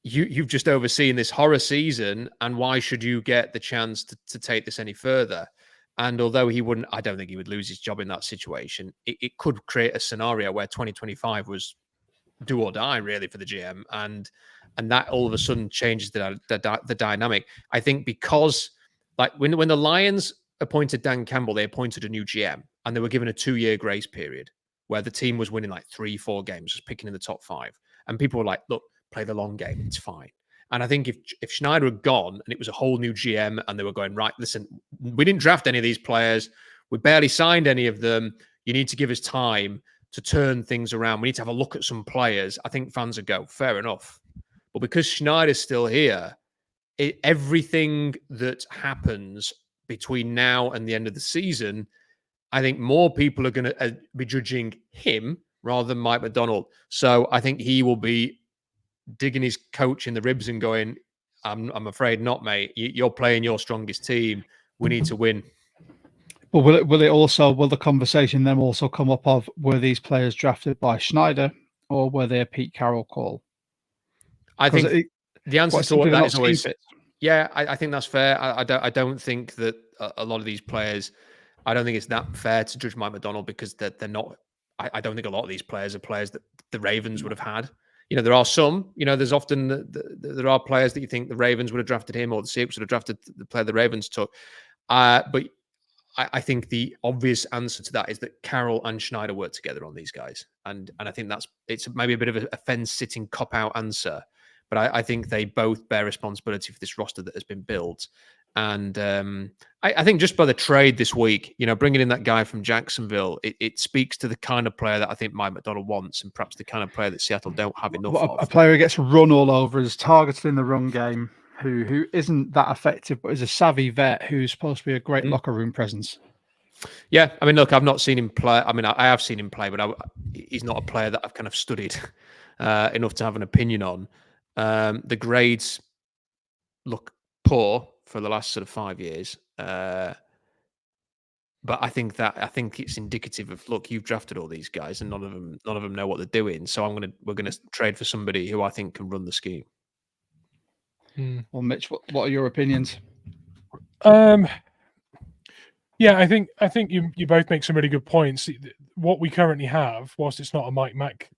you've just overseen this horror season, and why should you get the chance to take this any further? And although I don't think he would lose his job in that situation. It could create a scenario where 2025 was do or die really for the GM, and that all of a sudden changes the dynamic. I think because like when the Lions appointed Dan Campbell, they appointed a new GM, and they were given a 2-year grace period where the team was winning like 3-4 games, just picking in the top 5, and people were like, look, play the long game, it's fine. And I think if Schneider had gone and it was a whole new GM and they were going, right, listen, we didn't draft any of these players. We barely signed any of them. You need to give us time to turn things around. We need to have a look at some players. I think fans would go, fair enough. But because Schneider's still here, everything that happens between now and the end of the season, I think more people are going to be judging him rather than Mike McDonald. So I think he will be digging his coach in the ribs and going, I'm afraid not, mate. You're playing your strongest team. We need to win. But will the conversation then also come up of, were these players drafted by Schneider or were they a Pete Carroll call? I think the answer to that is always, yeah, I think that's fair. I don't think that a lot of these players, I don't think it's that fair to judge Mike McDonald because they're not, I don't think a lot of these players are players that the Ravens would have had. There are some, there's often, there are players that you think the Ravens would have drafted him or the Seahawks would have drafted the player the Ravens took. But I think the obvious answer to that is that Carroll and Schneider work together on these guys, and I think it's maybe a bit of a fence-sitting cop-out answer, but I think they both bear responsibility for this roster that has been built. And I think just by the trade this week, bringing in that guy from Jacksonville, it speaks to the kind of player that I think Mike McDonald wants, and perhaps the kind of player that Seattle don't have enough of. A player who gets run all over, is targeted in the run game, who isn't that effective, but is a savvy vet who's supposed to be a great locker room presence. Yeah, I mean, look, I've not seen him play. I mean, I have seen him play, but he's not a player that I've kind of studied enough to have an opinion on. The grades look poor for the last sort of 5 years, but I think it's indicative of, look, you've drafted all these guys, and none of them know what they're doing. So we're gonna trade for somebody who I think can run the scheme. Well, Mitch, what are your opinions? Yeah, I think you both make some really good points. What we currently have, whilst it's not a Mike Mack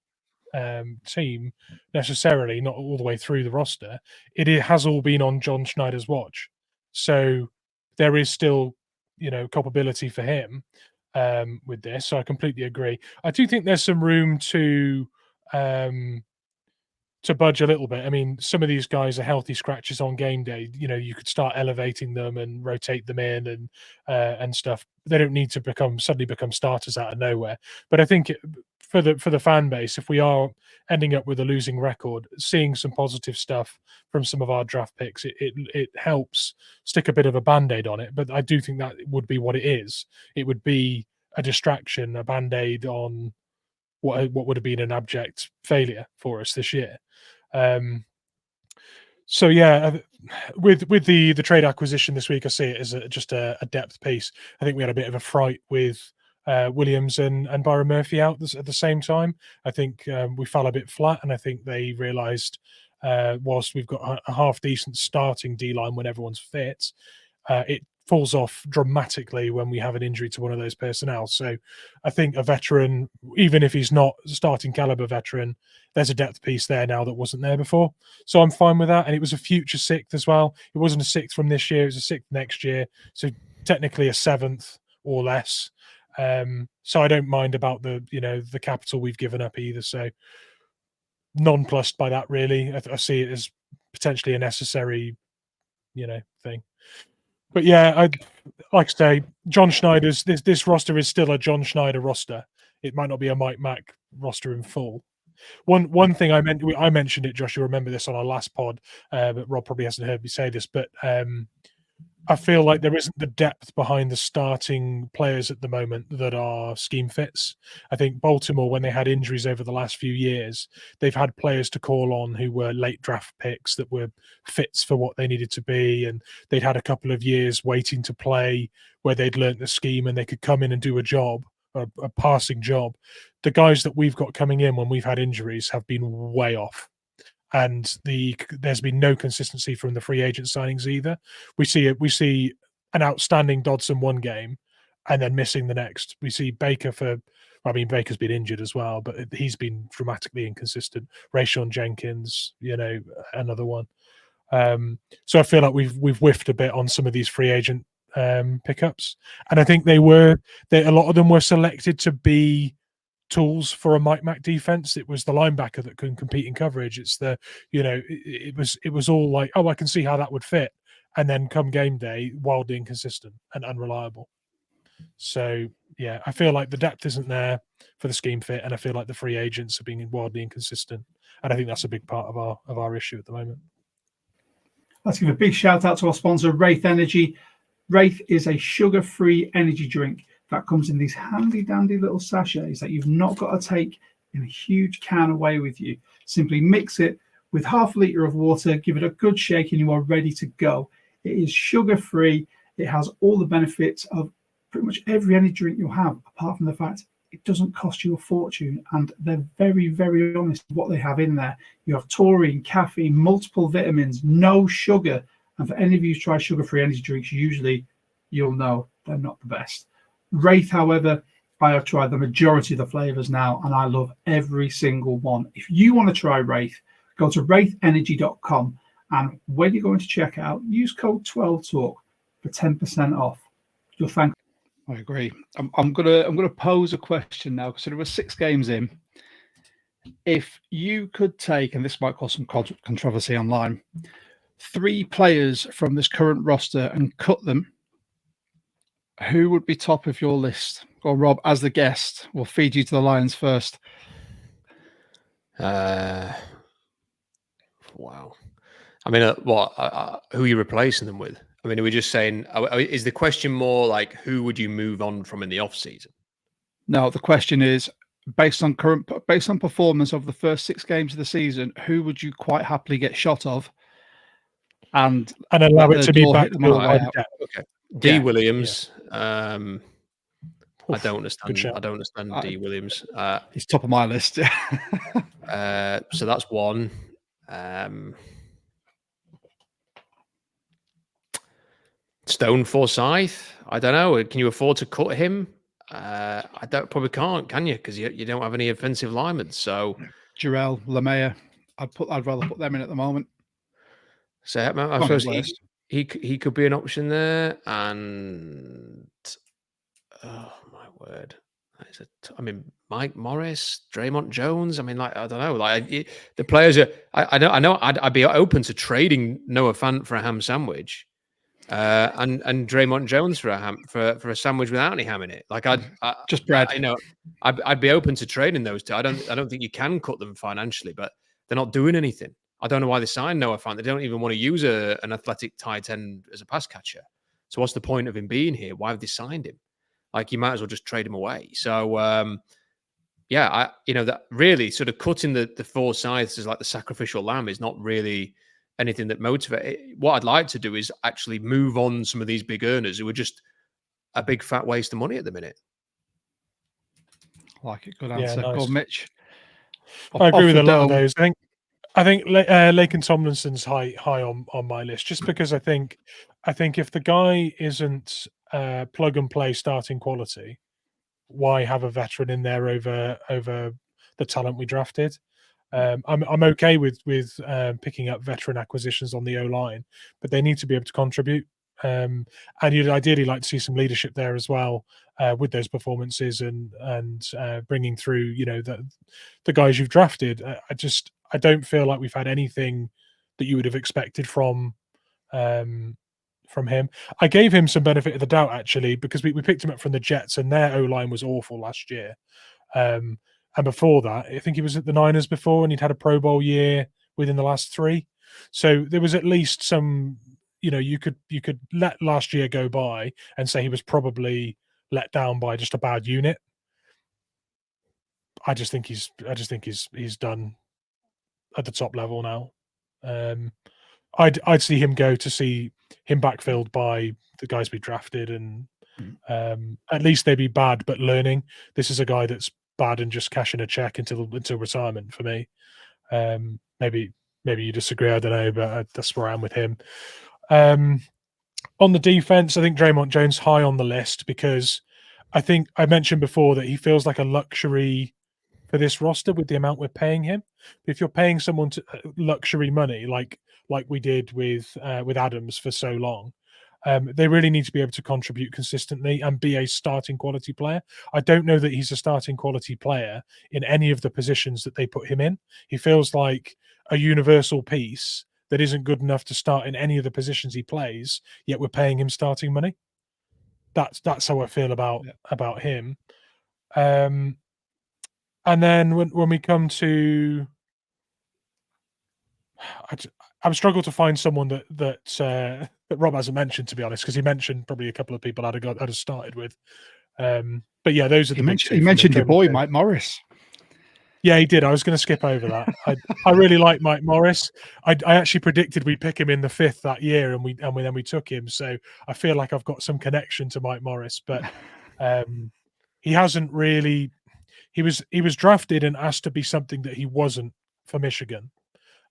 team necessarily, not all the way through the roster, it has all been on John Schneider's watch. So there is still, culpability for him with this. So I completely agree. I do think there's some room to budge a little bit. I mean, some of these guys are healthy scratches on game day. You could start elevating them and rotate them in and stuff. They don't need to suddenly become starters out of nowhere. But I think for the fan base, if we are ending up with a losing record, seeing some positive stuff from some of our draft picks, it helps stick a bit of a band-aid on it. But I do think that would be what it is. It would be a distraction, a band-aid on what would have been an abject failure for us this year. So yeah, with the trade acquisition this week, I see it as just a depth piece. I think we had a bit of a fright with Williams and Byron Murphy out at the same time. I think we fell a bit flat, and I think they realised whilst we've got a half decent starting D line when everyone's fit, it falls off dramatically when we have an injury to one of those personnel. So I think a veteran, even if he's not a starting caliber veteran, there's a depth piece there now that wasn't there before. So I'm fine with that. And it was a future sixth as well. It wasn't a sixth from this year, it was a sixth next year. So technically a seventh or less. So I don't mind about the capital we've given up either. So nonplussed by that, really. I see it as potentially a necessary, thing. But yeah, I'd like to say John Schneider's this roster is still a John Schneider roster. It might not be a Mike Mack roster in full. One thing I mentioned it, Josh. You remember this on our last pod, but Rob probably hasn't heard me say this. But I feel like there isn't the depth behind the starting players at the moment that are scheme fits. I think Baltimore, when they had injuries over the last few years, they've had players to call on who were late draft picks that were fits for what they needed to be. And they'd had a couple of years waiting to play where they'd learnt the scheme and they could come in and do a job, a passing job. The guys that we've got coming in when we've had injuries have been way off. And there's been no consistency from the free agent signings either. We see an outstanding Dodson one game and then missing the next. We see Baker Baker's been injured as well, but he's been dramatically inconsistent. Rayshon Jenkins, another one. So I feel like we've whiffed a bit on some of these free agent pickups, and I think a lot of them were selected to be tools for a Mike Mack defense. It was the linebacker that can compete in coverage. It's it was all like, oh, I can see how that would fit, and then come game day, wildly inconsistent and unreliable. So yeah, I feel like the depth isn't there for the scheme fit, and I feel like the free agents are being wildly inconsistent, and I think that's a big part of our issue at the moment. Let's give a big shout out to our sponsor, Wraith Energy. Wraith is a sugar-free energy drink that comes in these handy-dandy little sachets that you've not got to take in a huge can away with you. Simply mix it with half a litre of water, give it a good shake, and you are ready to go. It is sugar-free. It has all the benefits of pretty much every energy drink you'll have, apart from the fact it doesn't cost you a fortune, and they're very, very honest with what they have in there. You have taurine, caffeine, multiple vitamins, no sugar. And for any of you who try sugar-free energy drinks, usually you'll know they're not the best. Wraith, however, I have tried the majority of the flavors now, and I love every single one. If you want to try Wraith, go to wraithEnergy.com, and when you're going to check out, use code 12Talk. for 10% off. You'll thank. I agree. I'm gonna pose a question now because there were 6 games in. If you could take, and this might cause some controversy online, 3 players from this current roster and cut them, who would be top of your list? Or Rob, as the guest, we'll feed you to the lions first. Wow. I mean, who are you replacing them with? I mean, are we just saying? Is the question more like who would you move on from in the off season? No, the question is based on performance of the first 6 games of the season, who would you quite happily get shot of and allow it to be backfilled by depth? Okay, D. Williams. I don't understand. I don't understand D. Williams. He's top of my list. So that's one. Stone Forsyth. I don't know. Can you afford to cut him? Probably can't, can you? Because you don't have any offensive linemen. So Jarrell, Lamea, I'd rather put them in at the moment. So I suppose he could be an option there. And oh my word, I mean, Mike Morris, Draymond Jones. I mean, like I don't know, like the players are. I know. I'd be open to trading Noah Fant for a ham sandwich. And Draymond Jones for a sandwich without any ham in it. Like just bread. I'd be open to trading those two. I don't think you can cut them financially, but they're not doing anything. I don't know why they signed Noah Fant. They don't even want to use an athletic tight end as a pass catcher. So what's the point of him being here? Why have they signed him? Like you might as well just trade him away. So that really sort of cutting the 4 sides as like the sacrificial lamb is not really anything that motivates. What I'd like to do is actually move on some of these big earners who are just a big fat waste of money at the minute. Like it. Good answer. Nice. Go on, Mitch. I agree with a lot of those. I think Laken Tomlinson's high on my list, just because I think if the guy isn't plug and play starting quality, why have a veteran in there over the talent we drafted? I'm okay with picking up veteran acquisitions on the O-line, but they need to be able to contribute. And you'd ideally like to see some leadership there as well with those performances and bringing through the guys you've drafted. I don't feel like we've had anything that you would have expected from him. I gave him some benefit of the doubt actually because we picked him up from the Jets and their O-line was awful last year. And before that, I think he was at the Niners before and he'd had a Pro Bowl year within the last 3. So there was at least some, you could let last year go by and say he was probably let down by just a bad unit. I just think he's done at the top level now. I'd see him go to see him backfilled by the guys we drafted and at least they'd be bad but learning. This is a guy that's bad and just cashing a check until retirement for me. Maybe you disagree, I don't know, but that's where I am with him. On the defense, I think Draymond Jones high on the list because I think I mentioned before that he feels like a luxury for this roster with the amount we're paying him. If you're paying someone to luxury money like we did with Adams for so long, they really need to be able to contribute consistently and be a starting quality player. I don't know that he's a starting quality player in any of the positions that they put him in. He feels like a universal piece that isn't good enough to start in any of the positions he plays, yet we're paying him starting money. That's how I feel about him. And then when we come to, I've struggled to find someone that Rob hasn't mentioned, to be honest, because he mentioned probably a couple of people I'd have started with. But yeah, those are the big two. He mentioned your boy, Mike Morris. Yeah, he did. I was going to skip over that. I really like Mike Morris. I actually predicted we'd pick him in the 5th that year, and then we took him. So I feel like I've got some connection to Mike Morris, but he hasn't really. He was drafted and asked to be something that he wasn't for Michigan,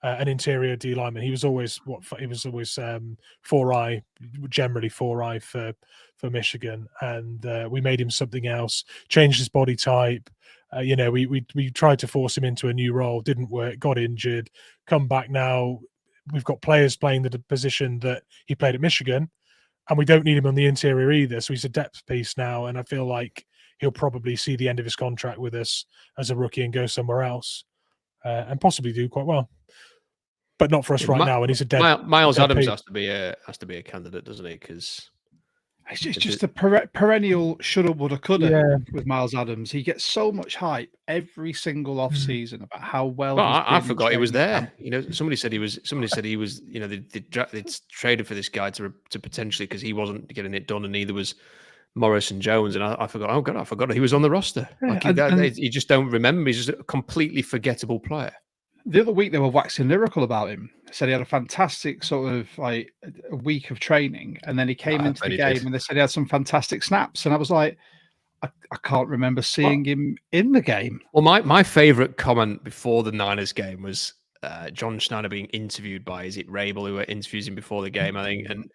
an interior D lineman. He was always 4i, generally 4i for Michigan, and we made him something else. Changed his body type. We tried to force him into a new role, didn't work, got injured, come back now. We've got players playing the position that he played at Michigan, and we don't need him on the interior either. So he's a depth piece now, and I feel like he'll probably see the end of his contract with us as a rookie and go somewhere else, and possibly do quite well. But not for us right now. And he's a Miles Adams piece. has to be a candidate, doesn't he? Because it's just a perennial shoulda, woulda, coulda with Miles Adams. He gets so much hype every single off season about how well. I forgot he was there. You know, somebody said he was. You know, they traded for this guy to potentially, because he wasn't getting it done, and neither was Morris and Jones. And I forgot. Oh God, I forgot he was on the roster. Like you just don't remember. He's just a completely forgettable player. The other week they were waxing lyrical about him. Said he had a fantastic sort of like a week of training, and then he came into the game and they said he had some fantastic snaps. And I was like, I can't remember seeing him in the game. Well, my favorite comment before the Niners game was John Schneider being interviewed by, is it Rabel, who were interviewing him before the game, I think, and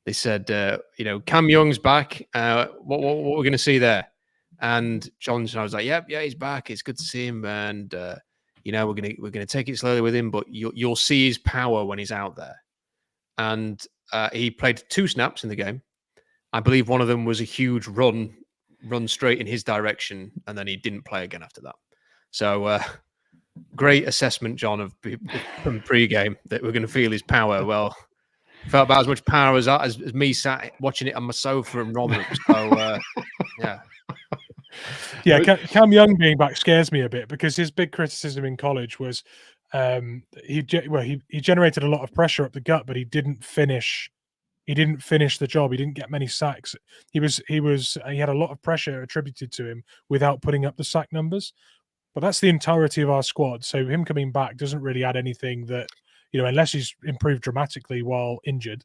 they said, you know, Cam Young's back. What we're going to see there? And John Schneider was like, yeah, he's back. It's good to see him, and you know, we're gonna take it slowly with him, but you'll see his power when he's out there. And he played 2 snaps in the game. I believe one of them was a huge run straight in his direction, and then he didn't play again after that. So great assessment, John, from pre-game that we're going to feel his power. Well, felt about as much power as me sat watching it on my sofa and Robin. So yeah. Yeah, Cam Young being back scares me a bit, because his big criticism in college was he generated a lot of pressure up the gut, but he didn't finish the job. He didn't get many sacks. He had a lot of pressure attributed to him without putting up the sack numbers. But that's the entirety of our squad. So him coming back doesn't really add anything that, you know, unless he's improved dramatically while injured.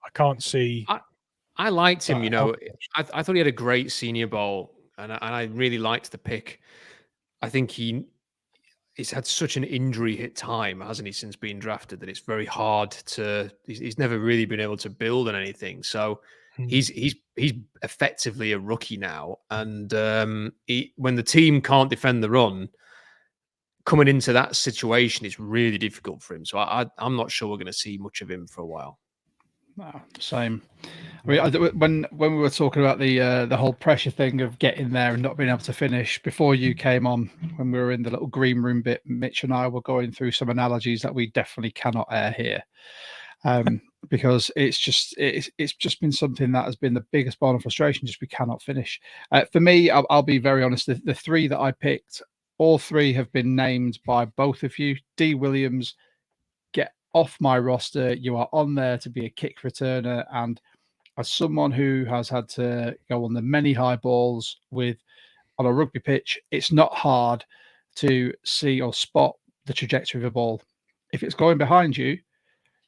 I can't see. I liked him. You know, I thought he had a great Senior Bowl. And I really liked the pick. I think he's had such an injury hit time, hasn't he, since being drafted, that it's very hard to. He's never really been able to build on anything. So he's effectively a rookie now. And when the team can't defend the run, coming into that situation is really difficult for him. So I'm not sure we're going to see much of him for a while. No, same. I mean, when we were talking about the whole pressure thing of getting there and not being able to finish, before you came on, when we were in the little green room bit, Mitch and I were going through some analogies that we definitely cannot air here, because it's just been something that has been the biggest bone of frustration. Just we cannot finish. For me, I'll be very honest. The 3 that I picked, all 3 have been named by both of you. D. Williams, get off my roster. You are on there to be a kick returner, and as someone who has had to go on the many high balls on a rugby pitch, it's not hard to see or spot the trajectory of a ball. If it's going behind you,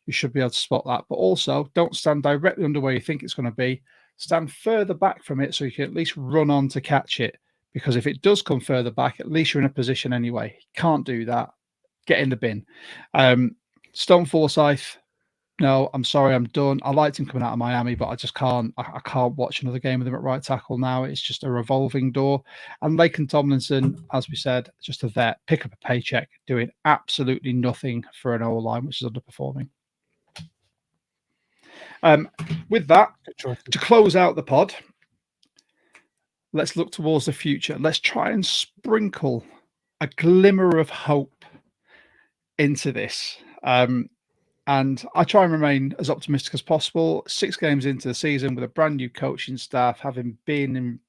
you should be able to spot that. But also, don't stand directly under where you think it's going to be. Stand further back from it so you can at least run on to catch it. Because if it does come further back, at least you're in a position anyway. Can't do that. Get in the bin. Stone Forsyth, no, I'm sorry, I'm done. I liked him coming out of Miami, but I just can't. I can't watch another game with him at right tackle now. It's just a revolving door. And Laken Tomlinson, as we said, just a vet, pick up a paycheck, doing absolutely nothing for an O-line, which is underperforming. With that, to close out the pod, let's look towards the future. Let's try and sprinkle a glimmer of hope into this. And I try and remain as optimistic as possible. 6 games into the season with a brand new coaching staff, having been in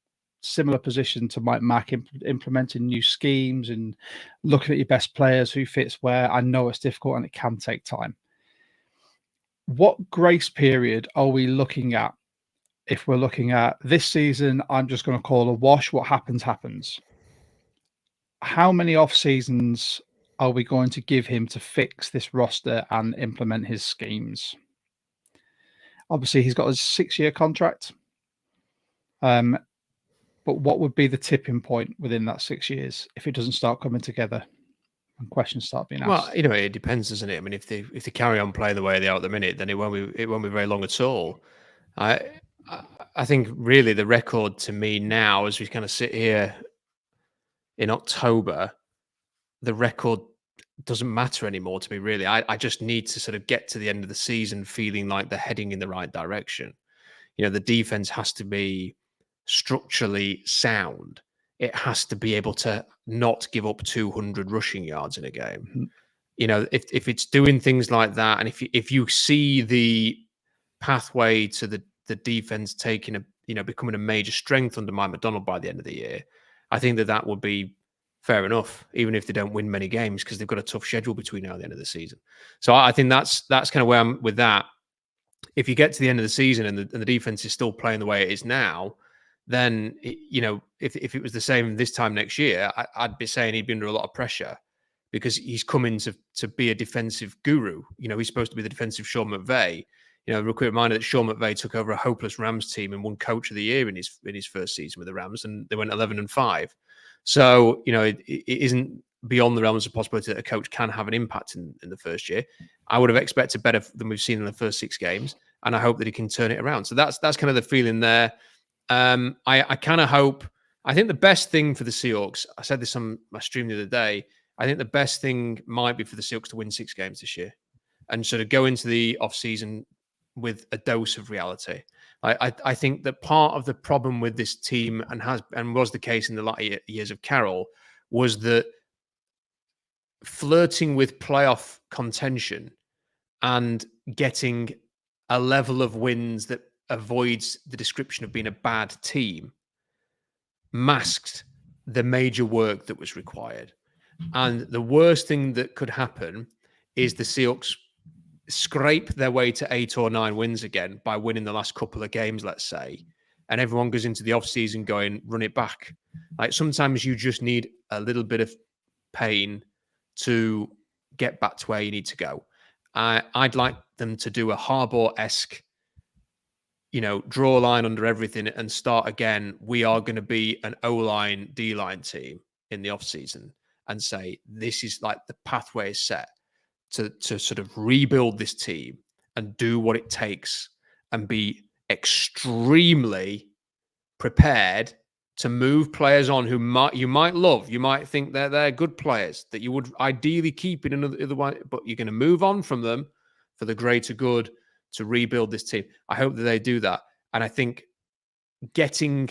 similar position to Mike Mack, implementing new schemes and looking at your best players, who fits where. I know it's difficult and it can take time. What grace period are we looking at? If we're looking at this season, I'm just going to call a wash. What happens, happens. How many off seasons are we going to give him to fix this roster and implement his schemes? Obviously, he's got a 6-year contract. But what would be the tipping point within that 6 years if it doesn't start coming together and questions start being asked? Well, you know, it depends, doesn't it? I mean, if they carry on playing the way they are at the minute, then it won't be very long at all. I think really the record to me now, as we kind of sit here in October, the record doesn't matter anymore to me, really. I just need to sort of get to the end of the season feeling like they're heading in the right direction. the defense has to be structurally sound. It has to be able to not give up 200 rushing yards in a game. If it's doing things like that, and if you see the pathway to the defense taking becoming a major strength under Mike McDonald by the end of the year, I think that would be fair enough, even if they don't win many games, because they've got a tough schedule between now and the end of the season. So I think that's kind of where I'm with that. If you get to the end of the season and the defense is still playing the way it is now, then if it was the same this time next year, I'd be saying he'd be under a lot of pressure, because he's coming to be a defensive guru. He's supposed to be the defensive Sean McVay. Real quick reminder that Sean McVay took over a hopeless Rams team and won Coach of the Year in his first season with the Rams, and they went 11-5. So it isn't beyond the realms of possibility that a coach can have an impact in the first year. I would have expected better than we've seen in the first 6 games, and I hope that he can turn it around. So that's kind of the feeling there. I kind of hope. I think the best thing for the Seahawks, I said this on my stream the other day, I think the best thing might be for the Seahawks to win 6 games this year and sort of go into the offseason with a dose of reality. I think that part of the problem with this team, and was the case in the latter years of Carroll, was that flirting with playoff contention and getting a level of wins that avoids the description of being a bad team masked the major work that was required. And the worst thing that could happen is the Seahawks scrape their way to 8 or 9 wins again by winning the last couple of games, let's say, and everyone goes into the offseason going, run it back. Like, sometimes you just need a little bit of pain to get back to where you need to go. I'd like them to do a Harbaugh-esque, draw a line under everything and start again. We are going to be an O-line, D-line team in the offseason, and say, this is like the pathway is set to sort of rebuild this team and do what it takes and be extremely prepared to move players on who you might love. You might think they're good players that you would ideally keep in another one, but you're going to move on from them for the greater good to rebuild this team. I hope that they do that. And I think getting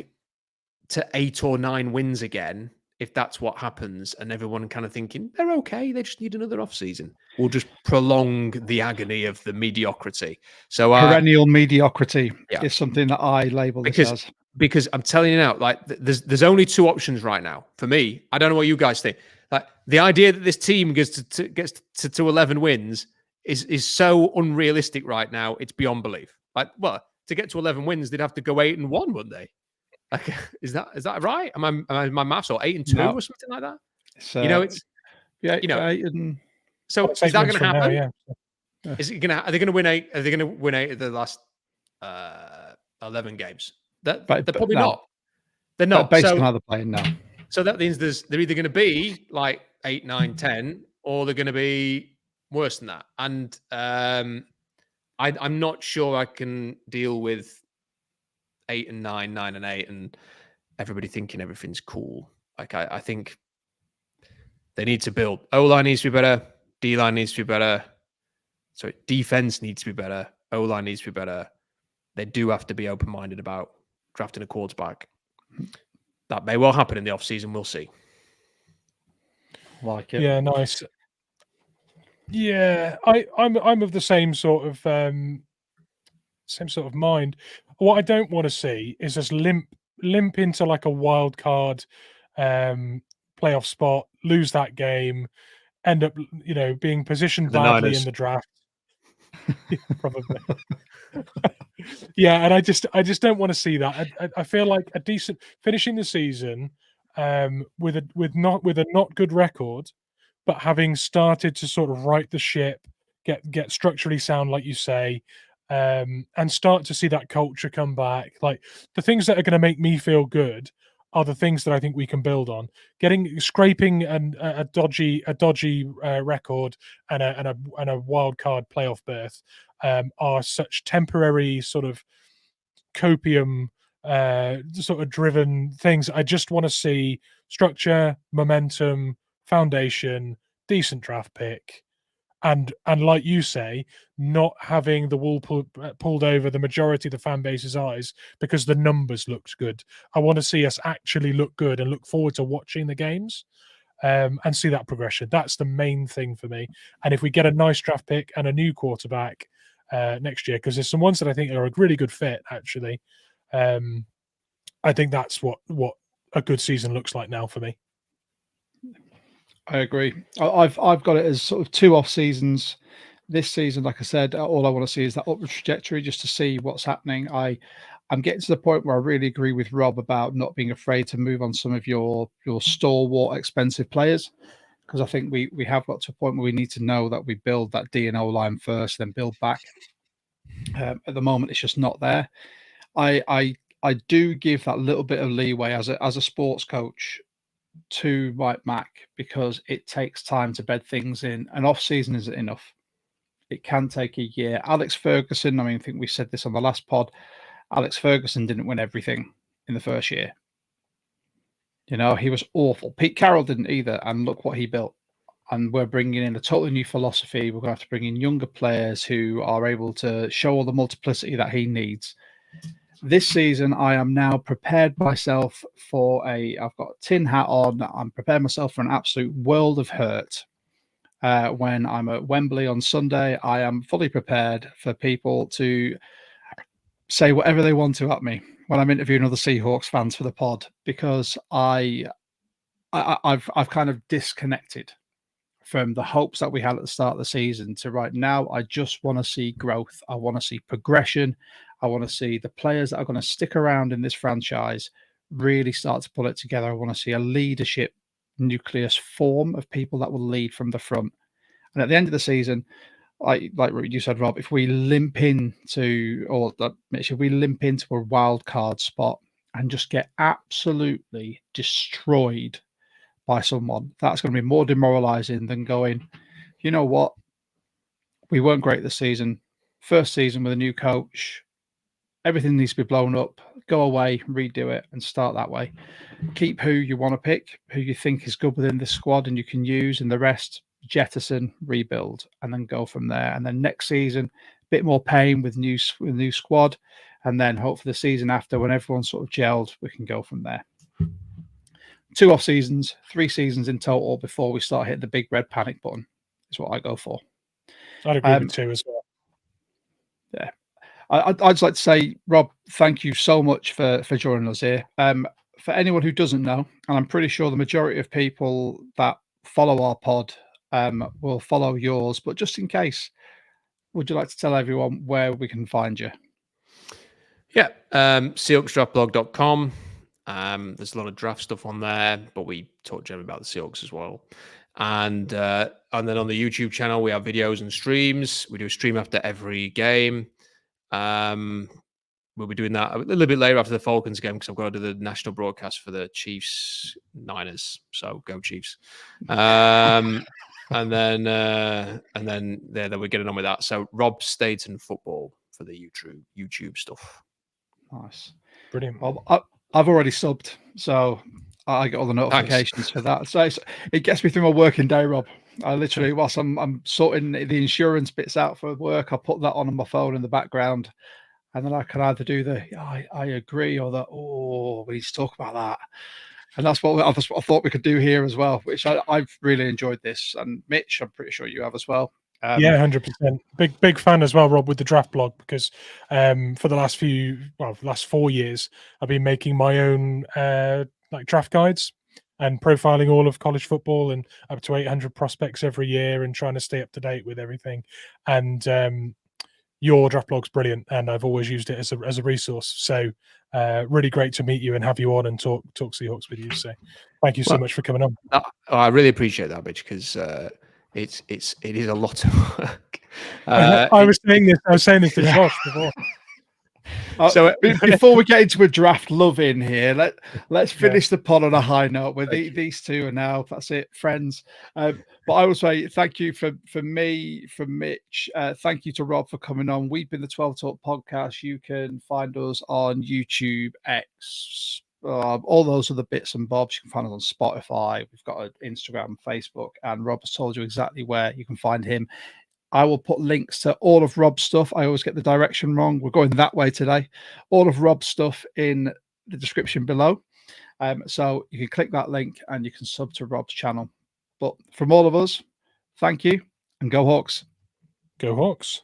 to 8 or 9 wins again, if that's what happens, and everyone kind of thinking they're okay, they just need another offseason, will just prolong the agony of the mediocrity. So perennial mediocrity is something that I label this as. Because I'm telling you now, like, there's only 2 options right now for me. I don't know what you guys think. Like, the idea that this team gets to 11 wins is so unrealistic right now. It's beyond belief. Like, well, to get to 11 wins, they'd have to go 8-1, wouldn't they? Like, is that right? Am I my maths, or 8-2 or something like that? So, it's 8 and so is that going to happen? Now, yeah. Is it going to? Are they going to win 8? Are they going to win 8 of the last 11 games? They're probably not. They're not. Based on how they're playing now. So that means they're either going to be like 8, 9, 10, or they're going to be worse than that. And I'm not sure I can deal with 8 and 9, 9 and 8, and everybody thinking everything's cool. Like, I think they need to build. O-line needs to be better. D-line needs to be better. Sorry, defense needs to be better. O-line needs to be better. They do have to be open-minded about drafting a quarterback. That may well happen in the offseason. We'll see. Like it. Yeah, nice. Yeah, I'm of the same sort of mind. What I don't want to see is just limp into like a wild card playoff spot, lose that game, end up being positioned badly in the draft. Yeah, probably. Yeah, and I just don't want to see that. I feel like a decent finishing the season with a not good record, but having started to sort of right the ship, get structurally sound, like you say, and start to see that culture come back. Like, the things that are going to make me feel good are the things that I think we can build on. Scraping a dodgy record and a wild card playoff berth are such temporary sort of copium sort of driven things. I just want to see structure, momentum, foundation, decent draft pick, And like you say, not having the wool pulled over the majority of the fan base's eyes because the numbers looked good. I want to see us actually look good and look forward to watching the games. And see that progression. That's the main thing for me. And if we get a nice draft pick and a new quarterback next year, because there's some ones that I think are a really good fit, actually. I think that's what a good season looks like now for me. I agree. I've got it as sort of 2 off seasons. This season, like I said, all I want to see is that upward trajectory just to see what's happening. I'm getting to the point where I really agree with Rob about not being afraid to move on some of your stalwart, expensive players, because I think we have got to a point where we need to know that we build that D&O line first, then build back. At the moment, it's just not there. I do give that little bit of leeway as a sports coach to Mike Mack, because it takes time to bed things in. An off season isn't enough. It can take a year. Alex Ferguson, I think we said this on the last pod. Alex Ferguson didn't win everything in the first year. He was awful. Pete Carroll didn't either, and look what he built. And we're bringing in a totally new philosophy. We're going to have to bring in younger players who are able to show all the multiplicity that he needs. This season, I am now prepared myself for I've got a tin hat on. I'm preparing myself for an absolute world of hurt. When I'm at Wembley on Sunday, I am fully prepared for people to say whatever they want to at me when I'm interviewing other Seahawks fans for the pod, because I've kind of disconnected from the hopes that we had at the start of the season to right now. I just want to see growth. I want to see progression. I want to see the players that are going to stick around in this franchise really start to pull it together. I want to see a leadership nucleus form of people that will lead from the front. And at the end of the season, like you said, Rob, if we limp into a wild card spot and just get absolutely destroyed by someone, that's going to be more demoralizing than going, you know what, we weren't great this season. First season with a new coach, everything needs to be blown up. Go away, redo it, and start that way. Keep who you want to pick, who you think is good within the squad and you can use, and the rest jettison, rebuild, and then go from there. And then next season, a bit more pain with new squad, and then hopefully the season after, when everyone's sort of gelled, we can go from there. 2 off seasons, 3 seasons in total before we start hitting the big red panic button is what I go for. I'd agree with 2 as well. Yeah. I'd just like to say, Rob, thank you so much for joining us here. For anyone who doesn't know, and I'm pretty sure the majority of people that follow our pod will follow yours, but just in case, would you like to tell everyone where we can find you? Yeah, SeahawksDraftBlog.com. There's a lot of draft stuff on there, but we talk generally about the Seahawks as well. And then on the YouTube channel, we have videos and streams. We do a stream after every game. We'll be doing that a little bit later after the Falcons game, because I've got to do the national broadcast for the Chiefs Niners. So go Chiefs. And then we're getting on with that. So Rob Staton Football for the YouTube stuff. Nice. Brilliant. Well, I've already subbed, so I get all the notifications for that. So it gets me through my working day, Rob. I literally, whilst I'm sorting the insurance bits out for work, I put that on my phone in the background, and then I can either do I agree, or we need to talk about that. And that's what I thought we could do here as well, which I've really enjoyed this. And Mitch, I'm pretty sure you have as well. Yeah, 100%. Big fan as well, Rob, with the draft blog, because for the last 4 years, I've been making my own draft guides and profiling all of college football and up to 800 prospects every year and trying to stay up to date with everything. And your draft blog's brilliant, and I've always used it as a resource. So really great to meet you and have you on and talk Seahawks with you. So thank you so much for coming on. I really appreciate that, Mitch, because it is a lot of work. I was saying this to Josh before. So before we get into a draft love in here, let's finish the pod on a high note with these two are now, that's it, friends. But I will say thank you from me, from Mitch. Thank you to Rob for coming on. We've been the 12 Talk podcast. You can find us on YouTube, X, all those other bits and bobs. You can find us on Spotify. We've got an Instagram, Facebook, and Rob has told you exactly where you can find him. I will put links to all of Rob's stuff. I always get the direction wrong. We're going that way today. All of Rob's stuff in the description below. So you can click that link and you can sub to Rob's channel. But from all of us, thank you and go Hawks. Go Hawks.